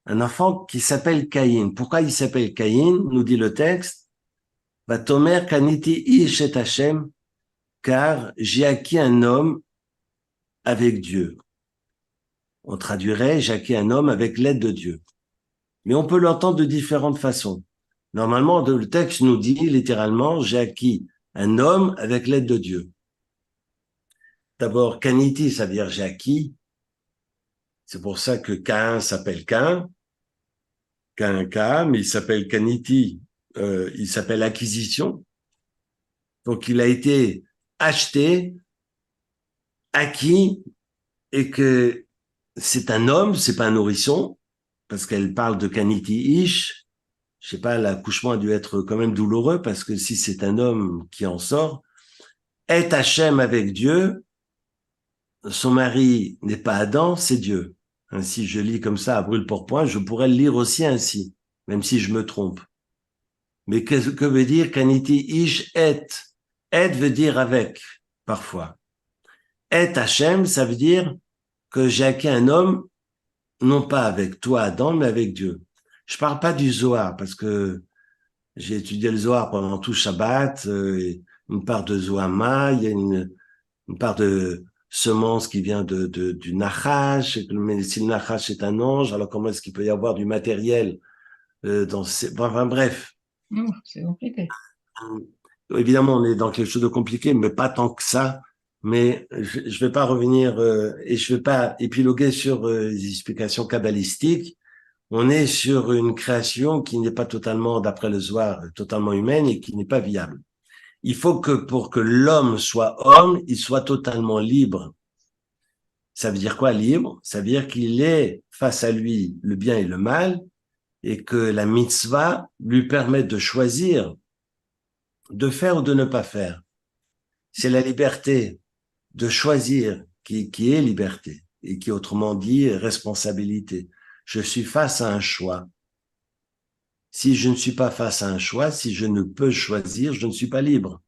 un enfant qui s'appelle Caïn. Pourquoi il s'appelle Caïn? Nous dit le texte. Vatomer kaniti ish et Hashem, car j'ai acquis un homme avec Dieu. On traduirait, j'ai acquis un homme avec l'aide de Dieu. Mais on peut l'entendre de différentes façons. Normalement, le texte nous dit littéralement, j'ai acquis un homme avec l'aide de Dieu. D'abord, kaniti, ça veut dire j'ai acquis. C'est pour ça que Caïn s'appelle Caïn, mais il s'appelle kaniti, il s'appelle acquisition. Donc, il a été acheté, acquis, et que c'est un homme, c'est pas un nourrisson, parce qu'elle parle de kaniti ish. Je sais pas, l'accouchement a dû être quand même douloureux, parce que si c'est un homme qui en sort, est Hachem avec Dieu, son mari n'est pas Adam, c'est Dieu. Ainsi, je lis comme ça à brûle-pourpoint, je pourrais le lire aussi ainsi, même si je me trompe. Mais que veut dire kaniti ish et? Et veut dire avec, parfois. Et Hachem, ça veut dire que j'ai acquis un homme, non pas avec toi, Adam, mais avec Dieu. Je parle pas du Zohar, parce que j'ai étudié le Zohar pendant tout Shabbat, une part de Zohama, il y a une part de semence qui vient du Nachash, mais si le Nachash est un ange, alors comment est-ce qu'il peut y avoir du matériel dans ces... Enfin bref. C'est compliqué. Évidemment, on est dans quelque chose de compliqué, mais pas tant que ça. Mais je vais pas revenir et je vais pas épiloguer sur les explications kabbalistiques. On est sur une création qui n'est pas totalement, d'après le Zohar, totalement humaine et qui n'est pas viable. Il faut que pour que l'homme soit homme, il soit totalement libre. Ça veut dire quoi, libre? Ça veut dire qu'il ait face à lui le bien et le mal et que la mitzvah lui permette de choisir de faire ou de ne pas faire. C'est la liberté de choisir qui est liberté et qui, autrement dit, est responsabilité. Je suis face à un choix. Si je ne suis pas face à un choix, si je ne peux choisir, je ne suis pas libre.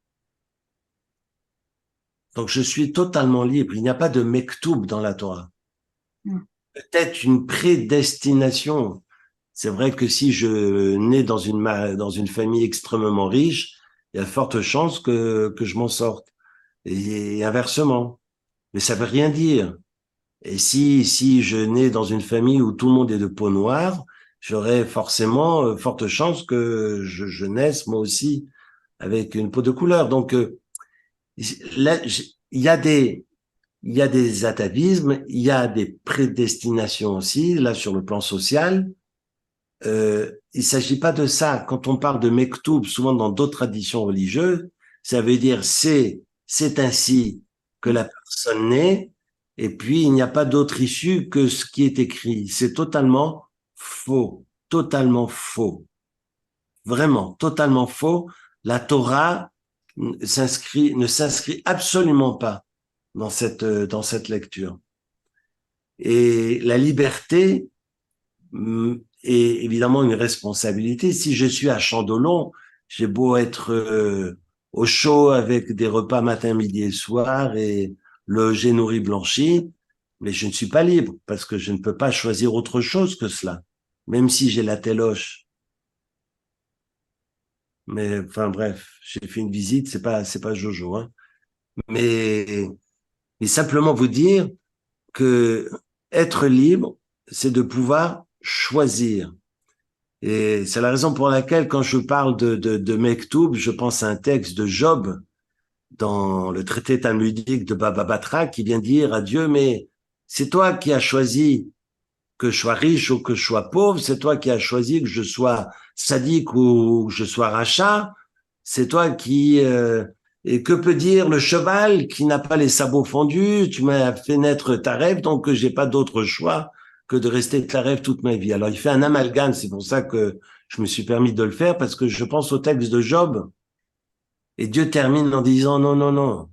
Donc, je suis totalement libre. Il n'y a pas de mektoub dans la Torah. Peut-être une prédestination. C'est vrai que si je nais dans une famille extrêmement riche, il y a de fortes chances que je m'en sorte. Et inversement. Mais ça veut rien dire. Et si je nais dans une famille où tout le monde est de peau noire, j'aurais forcément forte chance que je naisse moi aussi avec une peau de couleur. Donc là, il y a des atavismes, il y a des prédestinations aussi. Là, sur le plan social, il s'agit pas de ça. Quand on parle de mektoub, souvent dans d'autres traditions religieuses, ça veut dire c'est ainsi que la personne naît. Et puis, il n'y a pas d'autre issue que ce qui est écrit. C'est totalement faux. Totalement faux. Vraiment, totalement faux. La Torah ne s'inscrit absolument pas dans cette lecture. Et la liberté est évidemment une responsabilité. Si je suis à Chandolon, j'ai beau être au chaud avec des repas matin, midi et soir et logé, nourri, blanchi, mais je ne suis pas libre parce que je ne peux pas choisir autre chose que cela, même si j'ai la téloche. Mais enfin bref, j'ai fait une visite, c'est pas Jojo, hein. Mais simplement vous dire que être libre, c'est de pouvoir choisir. Et c'est la raison pour laquelle, quand je parle de Mektoub, je pense à un texte de Job dans le traité talmudique de Baba Batra qui vient dire à Dieu, mais c'est toi qui as choisi que je sois riche ou que je sois pauvre, c'est toi qui as choisi que je sois sadique ou que je sois rachat, c'est toi qui... et que peut dire le cheval qui n'a pas les sabots fondus? Tu m'as fait naître ta rêve, donc j'ai pas d'autre choix que de rester ta rêve toute ma vie. Alors il fait un amalgame, c'est pour ça que je me suis permis de le faire, parce que je pense au texte de Job. Et Dieu termine en disant non, non, non,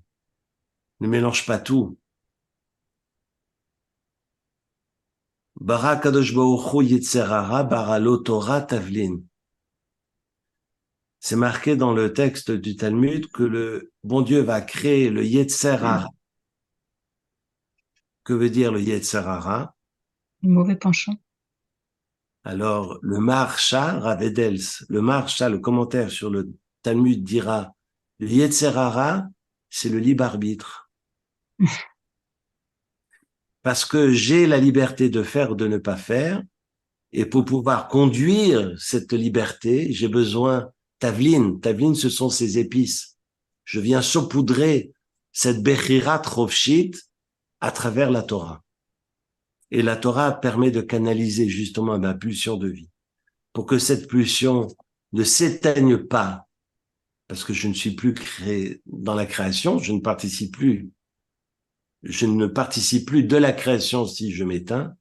ne mélange pas tout. Bara Kadosh Baruch Hu Yetzer Hara bara lo Torah tavlin. C'est marqué dans le texte du Talmud que le bon Dieu va créer le Yetzer Hara. Que veut dire le Yetzer Hara? Le mauvais penchant. Alors, le Maharsha, Rav Edels, le Maharsha, le commentaire sur le Talmud dira, le Yetzer Hara, c'est le libre arbitre. Parce que j'ai la liberté de faire ou de ne pas faire, et pour pouvoir conduire cette liberté, j'ai besoin tavlin. Tavlin, ce sont ces épices. Je viens saupoudrer cette Bechirat Rovshit à travers la Torah. Et la Torah permet de canaliser justement ma pulsion de vie. Pour que cette pulsion ne s'éteigne pas, parce que je ne suis plus créé dans la création, je ne participe plus de la création si je m'éteins.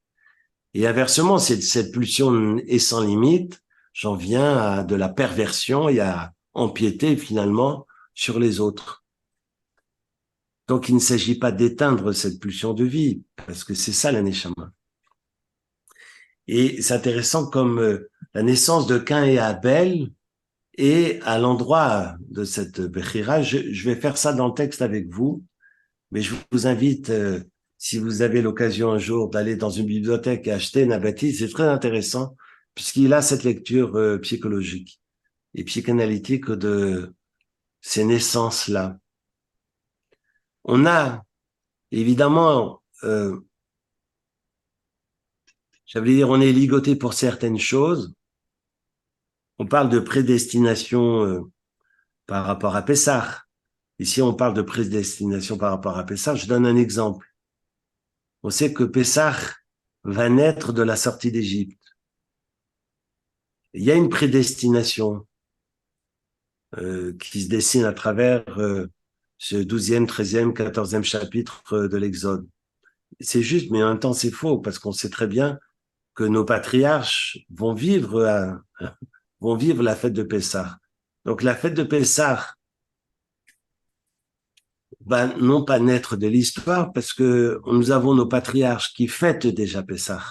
Et inversement, cette pulsion est sans limite, j'en viens à de la perversion et à empiéter finalement sur les autres. Donc, il ne s'agit pas d'éteindre cette pulsion de vie, parce que c'est ça la Neshama. Et c'est intéressant comme la naissance de Caïn et Abel est à l'endroit de cette Bechira. Je vais faire ça dans le texte avec vous, mais je vous invite, si vous avez l'occasion un jour d'aller dans une bibliothèque et acheter Nabati, c'est très intéressant, puisqu'il a cette lecture psychologique et psychanalytique de ces naissances-là. On a, évidemment, j'allais dire, on est ligoté pour certaines choses. On parle de prédestination par rapport à Pessah. Ici, on parle de prédestination par rapport à Pessah. Je donne un exemple. On sait que Pessah va naître de la sortie d'Égypte. Il y a une prédestination qui se dessine à travers ce 12e, 13e, 14e chapitre de l'Exode. C'est juste, mais en même temps, c'est faux, parce qu'on sait très bien que nos patriarches vont vivre la fête de Pessah. Donc, la fête de Pessah va non pas naître de l'histoire, parce que nous avons nos patriarches qui fêtent déjà Pessah.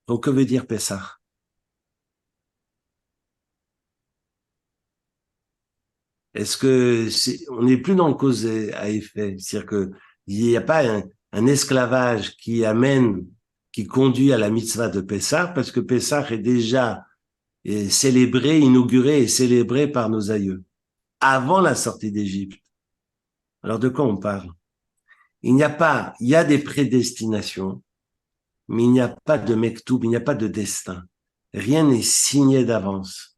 Donc, que veut dire Pessah? Est-ce que on n'est plus dans le cause à effet? C'est-à-dire que il n'y a pas un esclavage qui conduit à la mitzvah de Pessah, parce que Pessah est déjà célébré, inauguré et célébré par nos aïeux, avant la sortie d'Égypte. Alors de quoi on parle? Il y a des prédestinations, mais il n'y a pas de mektoub, il n'y a pas de destin. Rien n'est signé d'avance.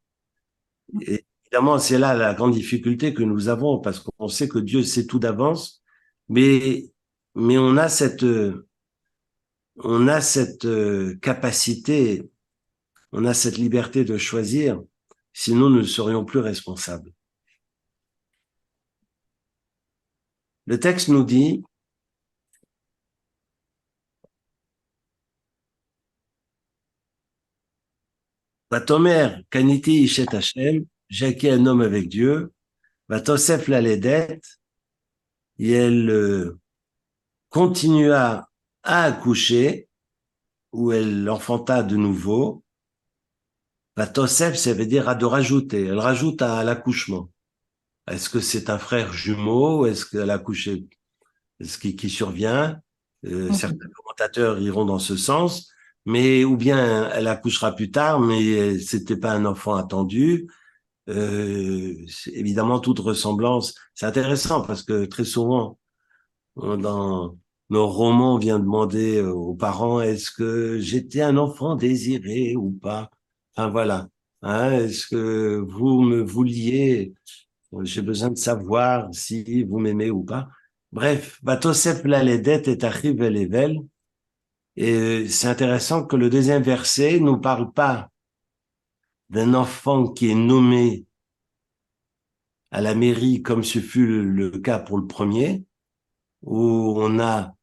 Et évidemment, c'est là la grande difficulté que nous avons, parce qu'on sait que Dieu sait tout d'avance, mais on a cette capacité, on a cette liberté de choisir, sinon nous ne serions plus responsables. Le texte nous dit, Vatomer kaniti ishet Hashem, j'ai acquis un homme avec Dieu, Vatosef la ledet, et elle continua à accoucher, où elle enfanta de nouveau. Vatosef, ça veut dire de rajouter, elle rajoute à l'accouchement. Est-ce que c'est un frère jumeau? Est-ce qu'elle a accouché? Ce qui survient? Certains commentateurs iront dans ce sens, mais ou bien elle accouchera plus tard, mais c'était pas un enfant attendu. Évidemment, toute ressemblance, c'est intéressant parce que très souvent, dans nos romans, on vient demander aux parents, est-ce que j'étais un enfant désiré ou pas? Enfin voilà. Hein, est-ce que vous me vouliez? J'ai besoin de savoir si vous m'aimez ou pas. Bref, Vatosef la ledet et achiv elevel. Et c'est intéressant que le deuxième verset nous parle pas d'un enfant qui est nommé à la mairie comme ce fut le cas pour le premier, où on a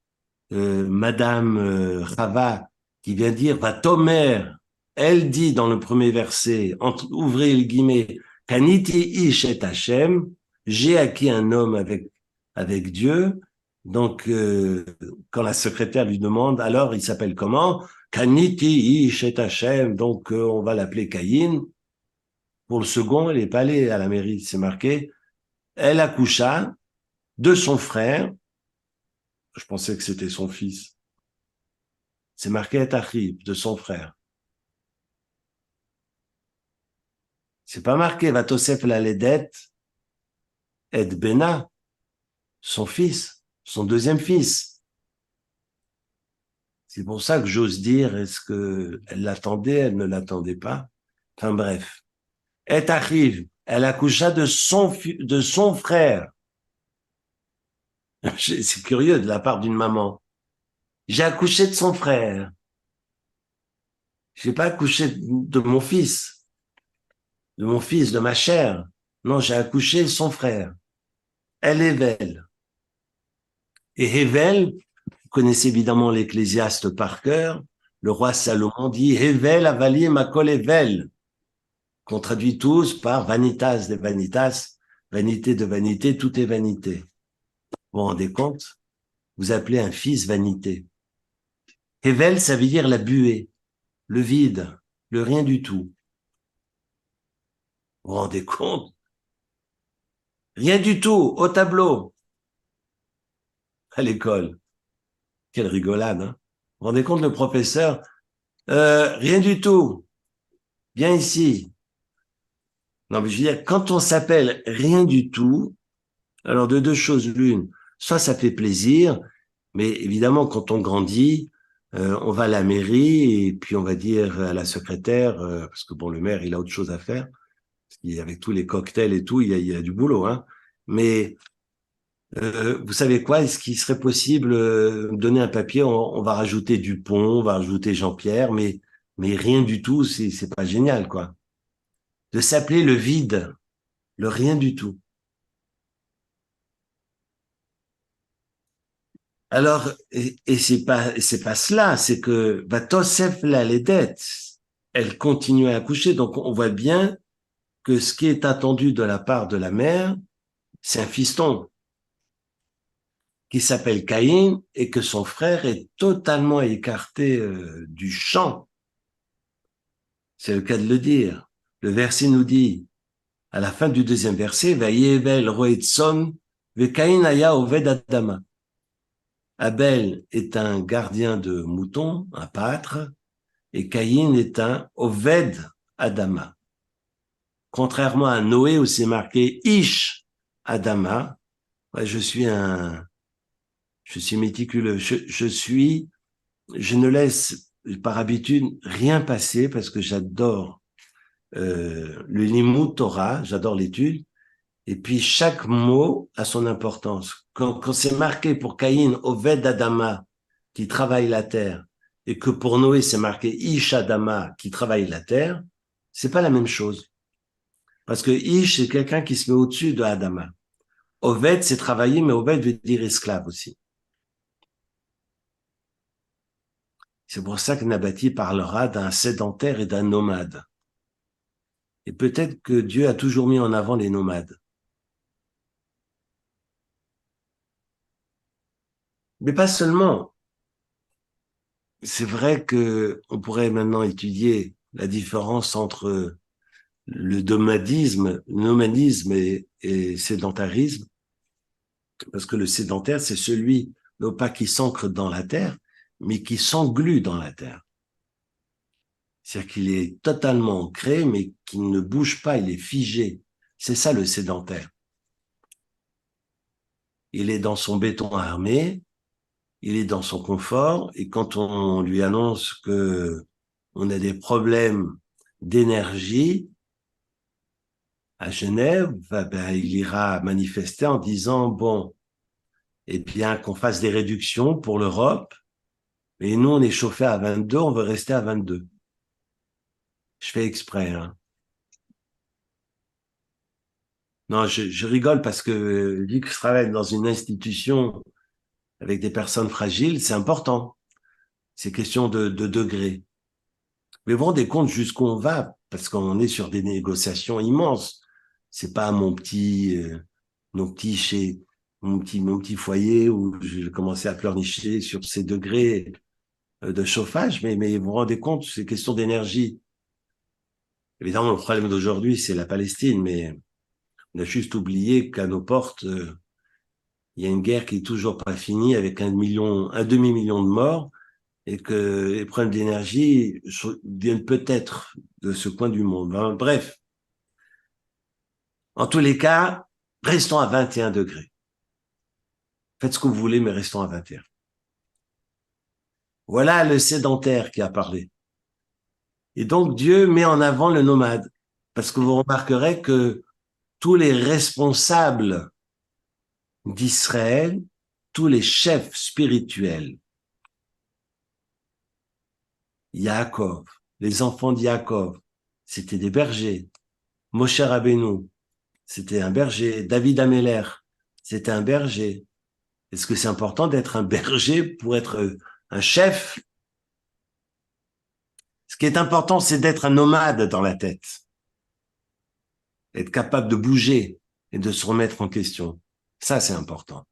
Madame Chava qui vient dire Vatomer, elle dit dans le premier verset, ouvrez le guillemets, Kaniti ish et Hashem, j'ai acquis un homme avec Dieu, Donc, quand la secrétaire lui demande, alors il s'appelle comment? Kaniti Ish et Hachem, donc on va l'appeler Caïn. Pour le second, elle n'est pas allée à la mairie, c'est marqué. Elle accoucha de son frère. Je pensais que c'était son fils. C'est marqué et Achiv, de son frère. C'est pas marqué Vatosef la Ledet et Bena, son fils, son deuxième fils. C'est pour ça que j'ose dire, est-ce qu'elle l'attendait, elle ne l'attendait pas. Enfin bref. Et Achiv, elle accoucha de son frère. C'est curieux de la part d'une maman. J'ai accouché de son frère. J'ai pas accouché de mon fils, de ma chair. Non, j'ai accouché de son frère. Elle est Hevel. Et Hevel, vous connaissez évidemment l'Ecclésiaste par cœur. Le roi Salomon dit Hevel avali makol Hevel, qu'on traduit tous par vanitas de vanitas, vanité de vanité, tout est vanité. Vous vous rendez compte? Vous appelez un fils vanité. Hevel, ça veut dire la buée, le vide, le rien du tout. Vous vous rendez compte? Rien du tout, au tableau, à l'école. Quelle rigolade, hein? Vous vous rendez compte, le professeur? Rien du tout. Viens ici. Non, mais je veux dire, quand on s'appelle rien du tout, alors de deux choses l'une, soit ça fait plaisir, mais évidemment, quand on grandit, on va à la mairie et puis on va dire à la secrétaire, parce que bon, le maire, il a autre chose à faire, avec tous les cocktails et tout, il y a du boulot, hein. Mais vous savez quoi, est-ce qu'il serait possible de donner un papier, on va rajouter Dupont, on va rajouter Jean-Pierre, mais rien du tout, c'est pas génial, quoi. De s'appeler le vide, le rien du tout. Alors, et c'est pas cela, c'est que Vatosef la les dettes, elle continue à accoucher, donc on voit bien que ce qui est attendu de la part de la mère, c'est un fiston qui s'appelle Caïn et que son frère est totalement écarté du champ. C'est le cas de le dire. Le verset nous dit, à la fin du deuxième verset, Vayevel roetzon ve Caïn aya oved adama. Abel est un gardien de moutons, un pâtre, et Caïn est un oved adama. Contrairement à Noé où c'est marqué Ish adama, ouais, je suis méticuleux, je ne laisse par habitude rien passer parce que j'adore le limud Torah, j'adore l'étude, et puis chaque mot a son importance. Quand c'est marqué pour Caïn, Oved Adama, qui travaille la terre, et que pour Noé c'est marqué Ish Adama, qui travaille la terre, c'est pas la même chose. Parce que Ish, c'est quelqu'un qui se met au-dessus de Adama. Oved, c'est travailler, mais Oved veut dire esclave aussi. C'est pour ça que Nabati parlera d'un sédentaire et d'un nomade. Et peut-être que Dieu a toujours mis en avant les nomades. Mais pas seulement. C'est vrai que on pourrait maintenant étudier la différence entre le nomadisme et sédentarisme, parce que le sédentaire, c'est celui, non pas qui s'ancre dans la terre, mais qui s'englue dans la terre. C'est-à-dire qu'il est totalement ancré, mais qu'il ne bouge pas, il est figé. C'est ça le sédentaire. Il est dans son béton armé, il est dans son confort, et quand on lui annonce que on a des problèmes d'énergie à Genève, ben, il ira manifester en disant, bon, eh bien, qu'on fasse des réductions pour l'Europe, mais nous, on est chauffé à 22, on veut rester à 22. Je fais exprès, hein. Non, je rigole parce que vu que je travaille dans une institution avec des personnes fragiles, c'est important. C'est question de degrés. Mais vous vous rendez compte jusqu'où on va, parce qu'on est sur des négociations immenses. C'est pas nos petits chez mon petit foyer où j'ai commencé à pleurnicher sur ces degrés de chauffage, mais vous vous rendez compte, c'est question d'énergie. Évidemment, le problème d'aujourd'hui, c'est la Palestine, mais on a juste oublié qu'à nos portes, il y a une guerre qui est toujours pas finie avec un demi-million de morts et que les problèmes d'énergie viennent peut-être de ce coin du monde. Hein. Bref. En tous les cas, restons à 21 degrés. Faites ce que vous voulez, mais restons à 21. Voilà le sédentaire qui a parlé. Et donc, Dieu met en avant le nomade. Parce que vous remarquerez que tous les responsables d'Israël, tous les chefs spirituels, Yaakov, les enfants d'Yaakov, c'était des bergers. Moshe Rabbeinu, c'était un berger. David Ameller, c'était un berger. Est-ce que c'est important d'être un berger pour être un chef? Ce qui est important, c'est d'être un nomade dans la tête. Être capable de bouger et de se remettre en question. Ça, c'est important.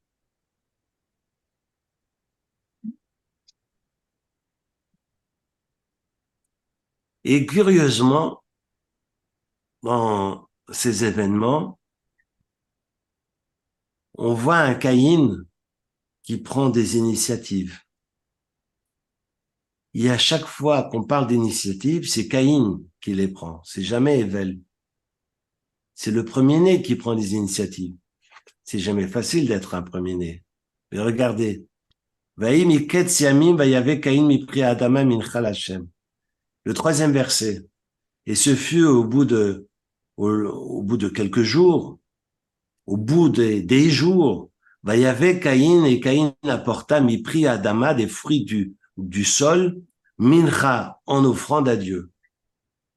Et curieusement, dans ces événements, on voit un Caïn qui prend des initiatives. Et à chaque fois qu'on parle d'initiatives, c'est Caïn qui les prend. C'est jamais Ével. C'est le premier-né qui prend des initiatives. C'est jamais facile d'être un premier-né. Mais regardez. Le troisième verset. Et ce fut au bout de quelques jours, au bout des jours, Vayave Caïn, et Caïn apporta mipri à Adama des fruits du sol, mincha, en offrande à Dieu.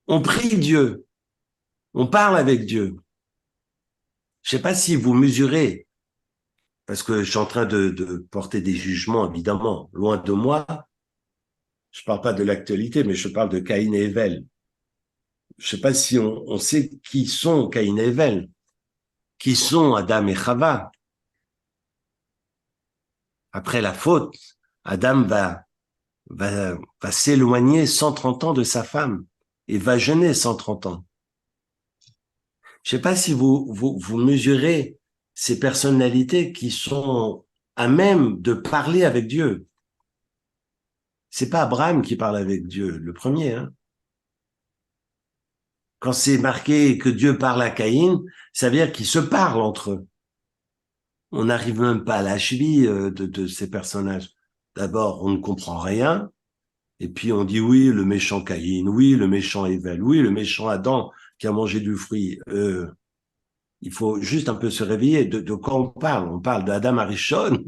On prie Dieu, on parle avec Dieu. Je sais pas si vous mesurez, parce que je suis en train de porter des jugements, évidemment, loin de moi. Je parle pas de l'actualité, mais je parle de Caïn et Ével. Je sais pas si on sait qui sont Caïn et Ével, qui sont Adam et Chava. Après la faute, Adam va s'éloigner 130 ans de sa femme et va jeûner 130 ans. Je sais pas si vous mesurez ces personnalités qui sont à même de parler avec Dieu. C'est pas Abraham qui parle avec Dieu, le premier, hein. Quand c'est marqué que Dieu parle à Caïn, ça veut dire qu'ils se parlent entre eux. On n'arrive même pas à la cheville de ces personnages. D'abord, on ne comprend rien. Et puis on dit oui, le méchant Caïn, oui, le méchant Ével, oui, le méchant Adam qui a mangé du fruit. Il faut juste un peu se réveiller. De quoi on parle? On parle d'Adam Arishon,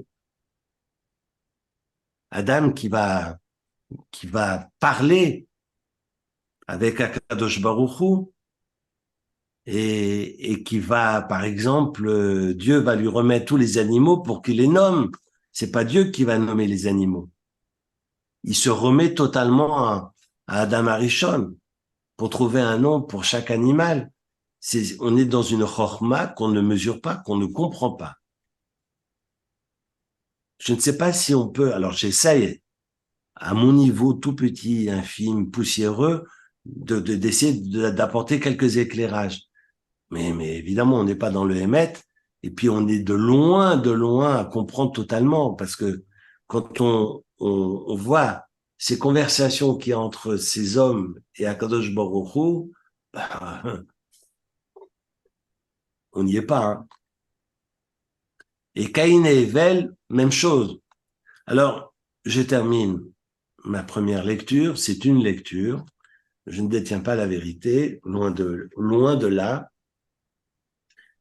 Adam qui va parler avec Akadosh Baruch Hu et qui va, par exemple, Dieu va lui remettre tous les animaux pour qu'il les nomme. C'est pas Dieu qui va nommer les animaux. Il se remet totalement à Adam Arishon pour trouver un nom pour chaque animal. On est dans une chorma qu'on ne mesure pas, qu'on ne comprend pas. Je ne sais pas si on peut, alors j'essaye à mon niveau tout petit, infime, poussiéreux, d'essayer d'apporter quelques éclairages. Mais évidemment, on n'est pas dans le Hémet, et puis on est de loin à comprendre totalement, parce que quand on voit ces conversations qu'il y a entre ces hommes et Akadosh Baruch Hu, bah, on n'y est pas. Hein. Et Caïn et Ével, même chose. Alors, je termine ma première lecture. C'est une lecture. Je ne détiens pas la vérité, loin de là.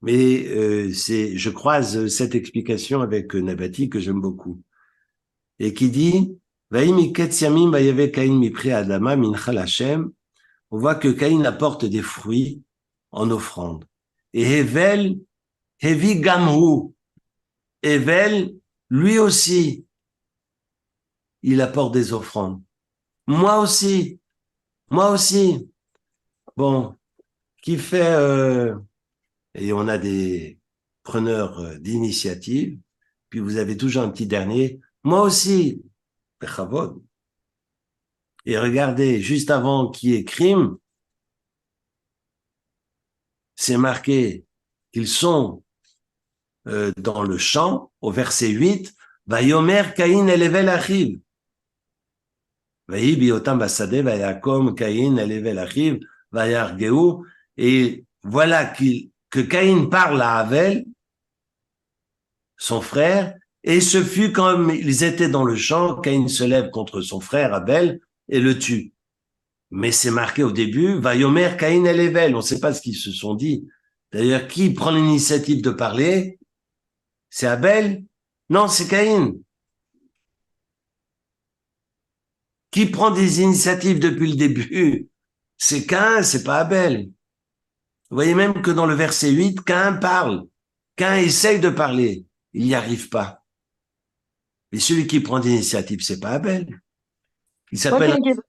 Mais je croise cette explication avec Nabati que j'aime beaucoup. Et qui dit, on voit que Caïn apporte des fruits en offrande. Et Hevel, Hevi Gamhu, Hevel, lui aussi, il apporte des offrandes. Moi aussi. Bon, qui fait... et on a des preneur d'initiative, puis vous avez toujours un petit dernier, moi aussi, bechavod. Et regardez, juste avant qu'il y ait crime, c'est marqué qu'ils sont dans le champ, au verset 8, Vayomer Caïn elevel achiv. Vayi biotam basade, vayakom Caïn elevel achiv, vayargeu. Et voilà que Caïn parle à Avel, son frère, et ce fut comme ils étaient dans le champ, Caïn se lève contre son frère Abel et le tue. Mais c'est marqué au début, Vayomer Caïn elevel. On ne sait pas ce qu'ils se sont dit. D'ailleurs, qui prend l'initiative de parler? C'est Abel? Non, c'est Caïn. Qui prend des initiatives depuis le début? C'est Caïn, c'est pas Abel. Vous voyez même que dans le verset 8, Caïn parle. Caïn essaye de parler. Il n'y arrive pas. Mais celui qui prend l'initiative, c'est pas Abel. Il Moi, j'ai s'appelle, une question.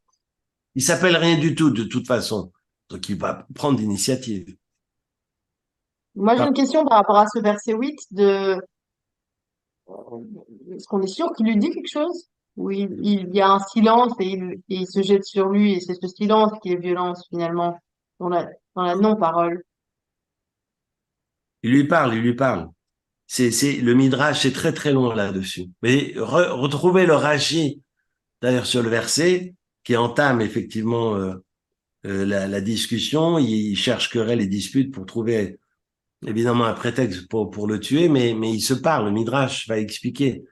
il s'appelle rien du tout, de toute façon. Donc, il va prendre l'initiative. Moi, j'ai une question par rapport à ce verset 8 de, est-ce qu'on est sûr qu'il lui dit quelque chose? Ou il y a un silence et il se jette sur lui et c'est ce silence qui est violence finalement dans la non-parole. Il lui parle, il lui parle. Le Midrash est très très long là-dessus. Mais retrouvez le Rashi, d'ailleurs sur le verset, qui entame effectivement la discussion. Il cherche querelle et dispute pour trouver évidemment un prétexte pour le tuer, mais il se parle. Le Midrash va expliquer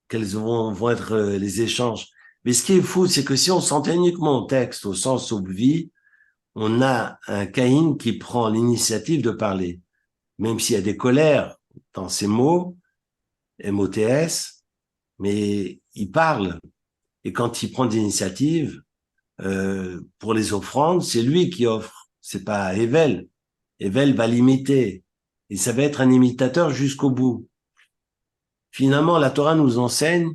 quels vont être les échanges. Mais ce qui est fou, c'est que si on s'en tient uniquement au texte, au sens obvi, on a un Caïn qui prend l'initiative de parler. Même s'il y a des colères dans ses mots, MOTS, mais il parle. Et quand il prend des initiatives, pour les offrandes, c'est lui qui offre. C'est pas Evel. Evel va l'imiter. Et ça va être un imitateur jusqu'au bout. Finalement, la Torah nous enseigne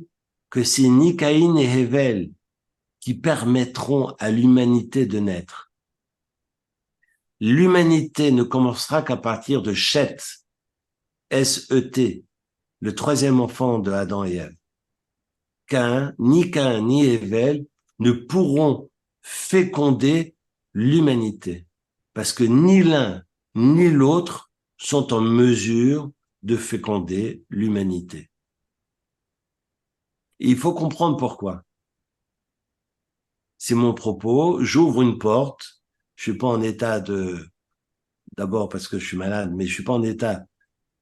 que c'est ni Caïn et Evel qui permettront à l'humanité de naître. L'humanité ne commencera qu'à partir de Shet, S-E-T, le troisième enfant de Adam et Ève. Caïn ni Evel ne pourront féconder l'humanité, parce que ni l'un ni l'autre sont en mesure de féconder l'humanité. Il faut comprendre pourquoi. C'est mon propos, j'ouvre une porte, je suis pas en état d'abord parce que je suis malade, mais je suis pas en état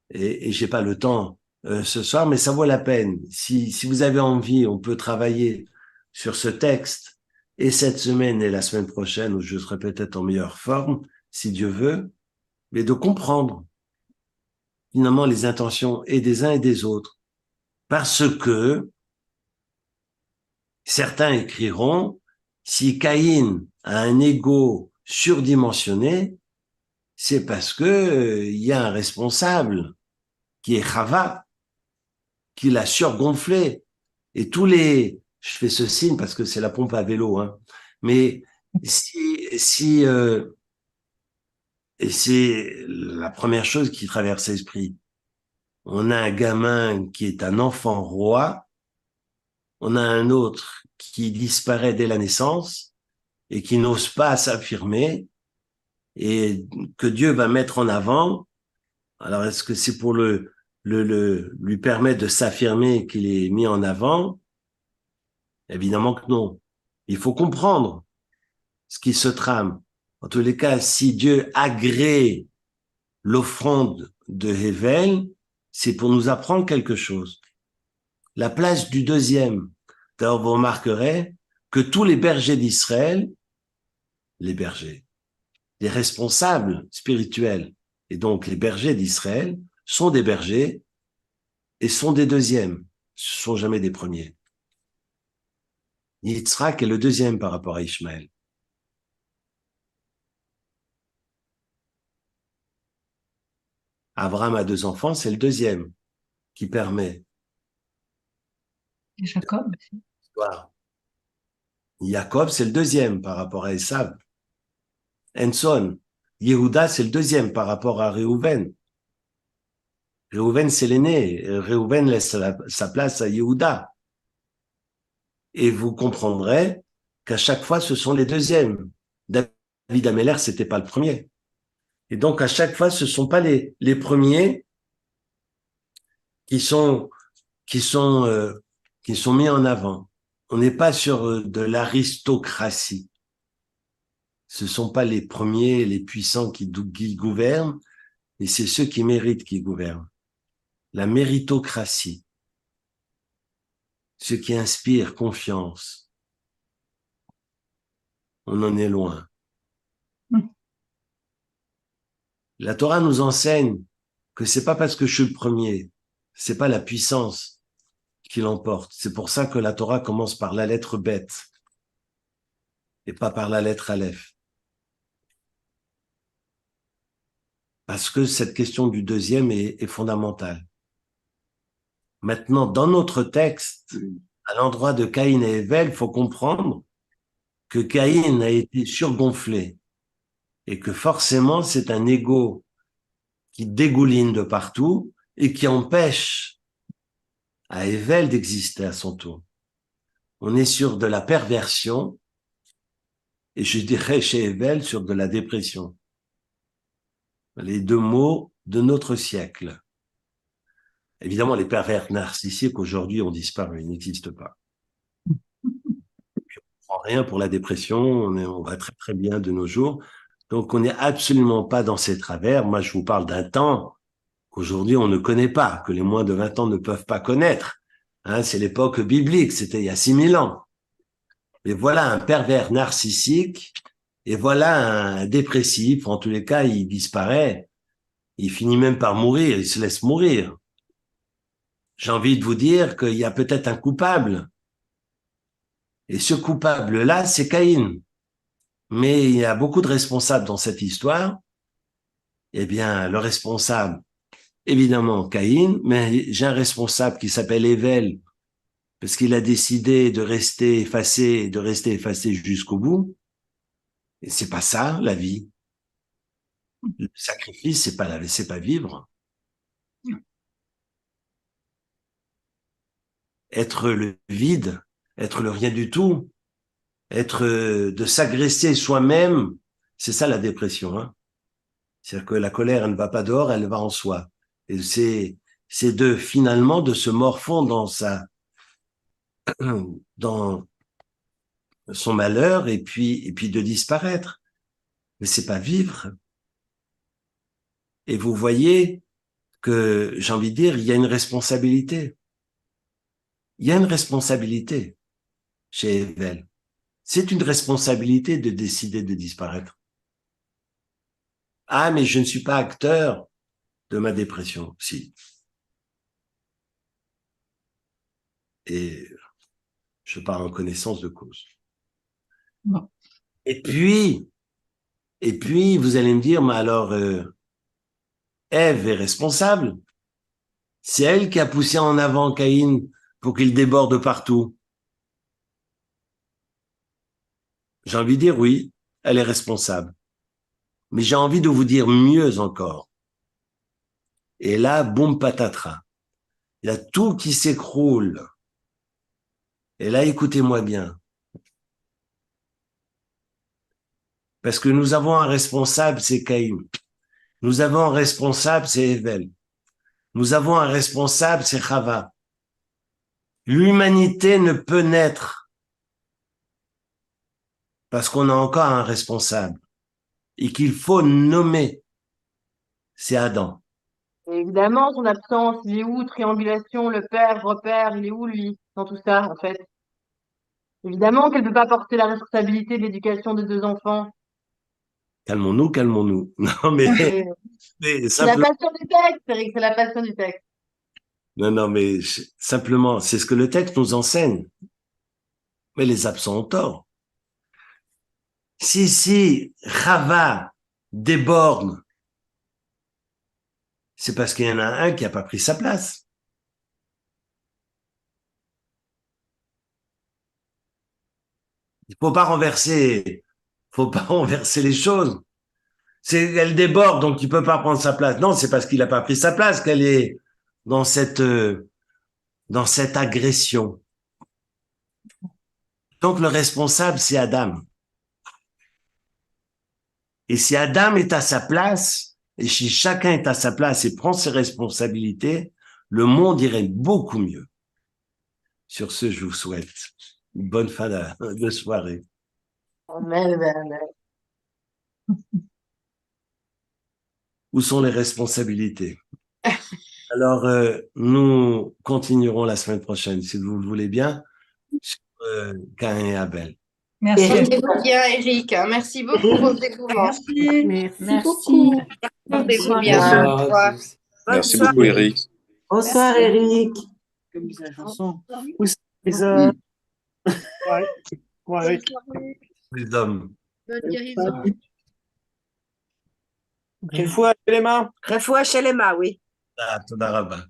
et j'ai pas le temps ce soir, mais ça vaut la peine. Si vous avez envie, on peut travailler sur ce texte et cette semaine et la semaine prochaine où je serai peut-être en meilleure forme, si Dieu veut, mais de comprendre finalement les intentions et des uns et des autres. Parce que certains écriront, si Caïn a un ego surdimensionné, c'est parce que il y a un responsable qui est Chava, qui l'a surgonflé. Et je fais ce signe parce que c'est la pompe à vélo, hein. Mais et c'est la première chose qui traverse l'esprit. On a un gamin qui est un enfant roi, on a un autre qui disparaît dès la naissance et qui n'ose pas s'affirmer et que Dieu va mettre en avant. Alors, est-ce que c'est pour lui permettre de s'affirmer qu'il est mis en avant? Évidemment que non. Il faut comprendre ce qui se trame. En tous les cas, si Dieu agrée l'offrande de Hével, c'est pour nous apprendre quelque chose. La place du deuxième. D'ailleurs, vous remarquerez que tous les bergers d'Israël, les bergers, les responsables spirituels, et donc les bergers d'Israël, sont des bergers et sont des deuxièmes. Ce ne sont jamais des premiers. Yitzhak est le deuxième par rapport à Ishmaël. Abraham a 2 enfants, c'est le deuxième qui permet. Et Jacob aussi. Voilà. Jacob, c'est le deuxième par rapport à Esav. Enson. Yehuda, c'est le deuxième par rapport à Réhouven. Réhouven, c'est l'aîné. Réhouven laisse sa place à Yehuda. Et vous comprendrez qu'à chaque fois, ce sont les deuxièmes. David Ameller, c'était pas le premier. Et donc, à chaque fois, ce sont pas les premiers qui sont, qui sont, euh, qui sont mis en avant. On n'est pas sur de l'aristocratie. Ce sont pas les premiers, les puissants qui gouvernent, mais c'est ceux qui méritent qui gouvernent. La méritocratie. Ce qui inspire confiance. On en est loin. La Torah nous enseigne que c'est pas parce que je suis le premier, c'est pas la puissance qui l'emporte. C'est pour ça que la Torah commence par la lettre bête et pas par la lettre aleph. Parce que cette question du deuxième est fondamentale. Maintenant, dans notre texte, à l'endroit de Caïn et Èvel, il faut comprendre que Caïn a été surgonflé et que forcément c'est un ego qui dégouline de partout et qui empêche à Èvel d'exister à son tour. On est sur de la perversion et je dirais chez Èvel sur de la dépression. Les deux mots de notre siècle. Évidemment, les pervers narcissiques aujourd'hui ont disparu, ils n'existent pas. On prend rien pour la dépression, on va très très bien de nos jours. Donc on n'est absolument pas dans ces travers. Moi, je vous parle d'un temps qu'aujourd'hui on ne connaît pas, que les moins de 20 ans ne peuvent pas connaître. Hein, c'est l'époque biblique, c'était il y a 6000 ans. Et voilà un pervers narcissique, et voilà un dépressif, en tous les cas, il disparaît, il finit même par mourir, il se laisse mourir. J'ai envie de vous dire qu'il y a peut-être un coupable, et ce coupable-là, c'est Caïn. Mais il y a beaucoup de responsables dans cette histoire. Eh bien, le responsable, évidemment, Caïn, mais j'ai un responsable qui s'appelle Èvel, parce qu'il a décidé de rester effacé jusqu'au bout. Et c'est pas ça, la vie. Le sacrifice, c'est pas vivre. Être le vide, être le rien du tout, de s'agresser soi-même, c'est ça la dépression, hein. C'est-à-dire que la colère, elle ne va pas dehors, elle va en soi. Et c'est finalement, de se morfondre dans son malheur et puis de disparaître. Mais c'est pas vivre. Et vous voyez que, j'ai envie de dire, il y a une responsabilité. Il y a une responsabilité chez Evel. C'est une responsabilité de décider de disparaître. Ah, mais je ne suis pas acteur de ma dépression. Si. Et je parle en connaissance de cause. Bon. Et puis, vous allez me dire, mais alors, Ève est responsable. C'est elle qui a poussé en avant Caïn pour qu'il déborde partout. J'ai envie de dire oui, elle est responsable. Mais j'ai envie de vous dire mieux encore. Et là, boum patatras. Il y a tout qui s'écroule. Et là, écoutez-moi bien. Parce que nous avons un responsable, c'est Caïn. Nous avons un responsable, c'est Èvel. Nous avons un responsable, c'est Chava. L'humanité ne peut naître parce qu'on a encore un responsable et qu'il faut nommer, c'est Adam. Et évidemment, son absence, il est où? Triangulation, le père, repère, il est où lui dans tout ça, en fait? Évidemment qu'elle ne peut pas porter la responsabilité de l'éducation de deux enfants. Calmons-nous, calmons-nous. Non, mais, Et mais c'est la simplement, passion du texte, Eric, c'est la passion du texte. non, non, mais simplement, c'est ce que le texte nous enseigne. Mais les absents ont tort. Si Chava déborde, c'est parce qu'il y en a un qui n'a pas pris sa place. Il faut pas renverser les choses. Elle déborde, donc il peut pas prendre sa place. Non, c'est parce qu'il a pas pris sa place qu'elle est dans cette agression. Donc le responsable, c'est Adam. Et si Adam est à sa place, et si chacun est à sa place et prend ses responsabilités, le monde irait beaucoup mieux. Sur ce, je vous souhaite une bonne fin de soirée. Amen, amen. Où sont les responsabilités? Alors, nous continuerons la semaine prochaine, si vous le voulez bien, sur Caïn et Abel. Merci. Portez-vous bien, Eric. Merci beaucoup pour ce découvert. Merci Beaucoup. Portez-vous bien. Bonsoir Au à revoir. tous. Merci beaucoup, Eric. Bonsoir, Eric. Les ouais. Les hommes. Bonne guérison. Refoua Shelema. Refoua Shelema, oui. Ah, Toda Rabba.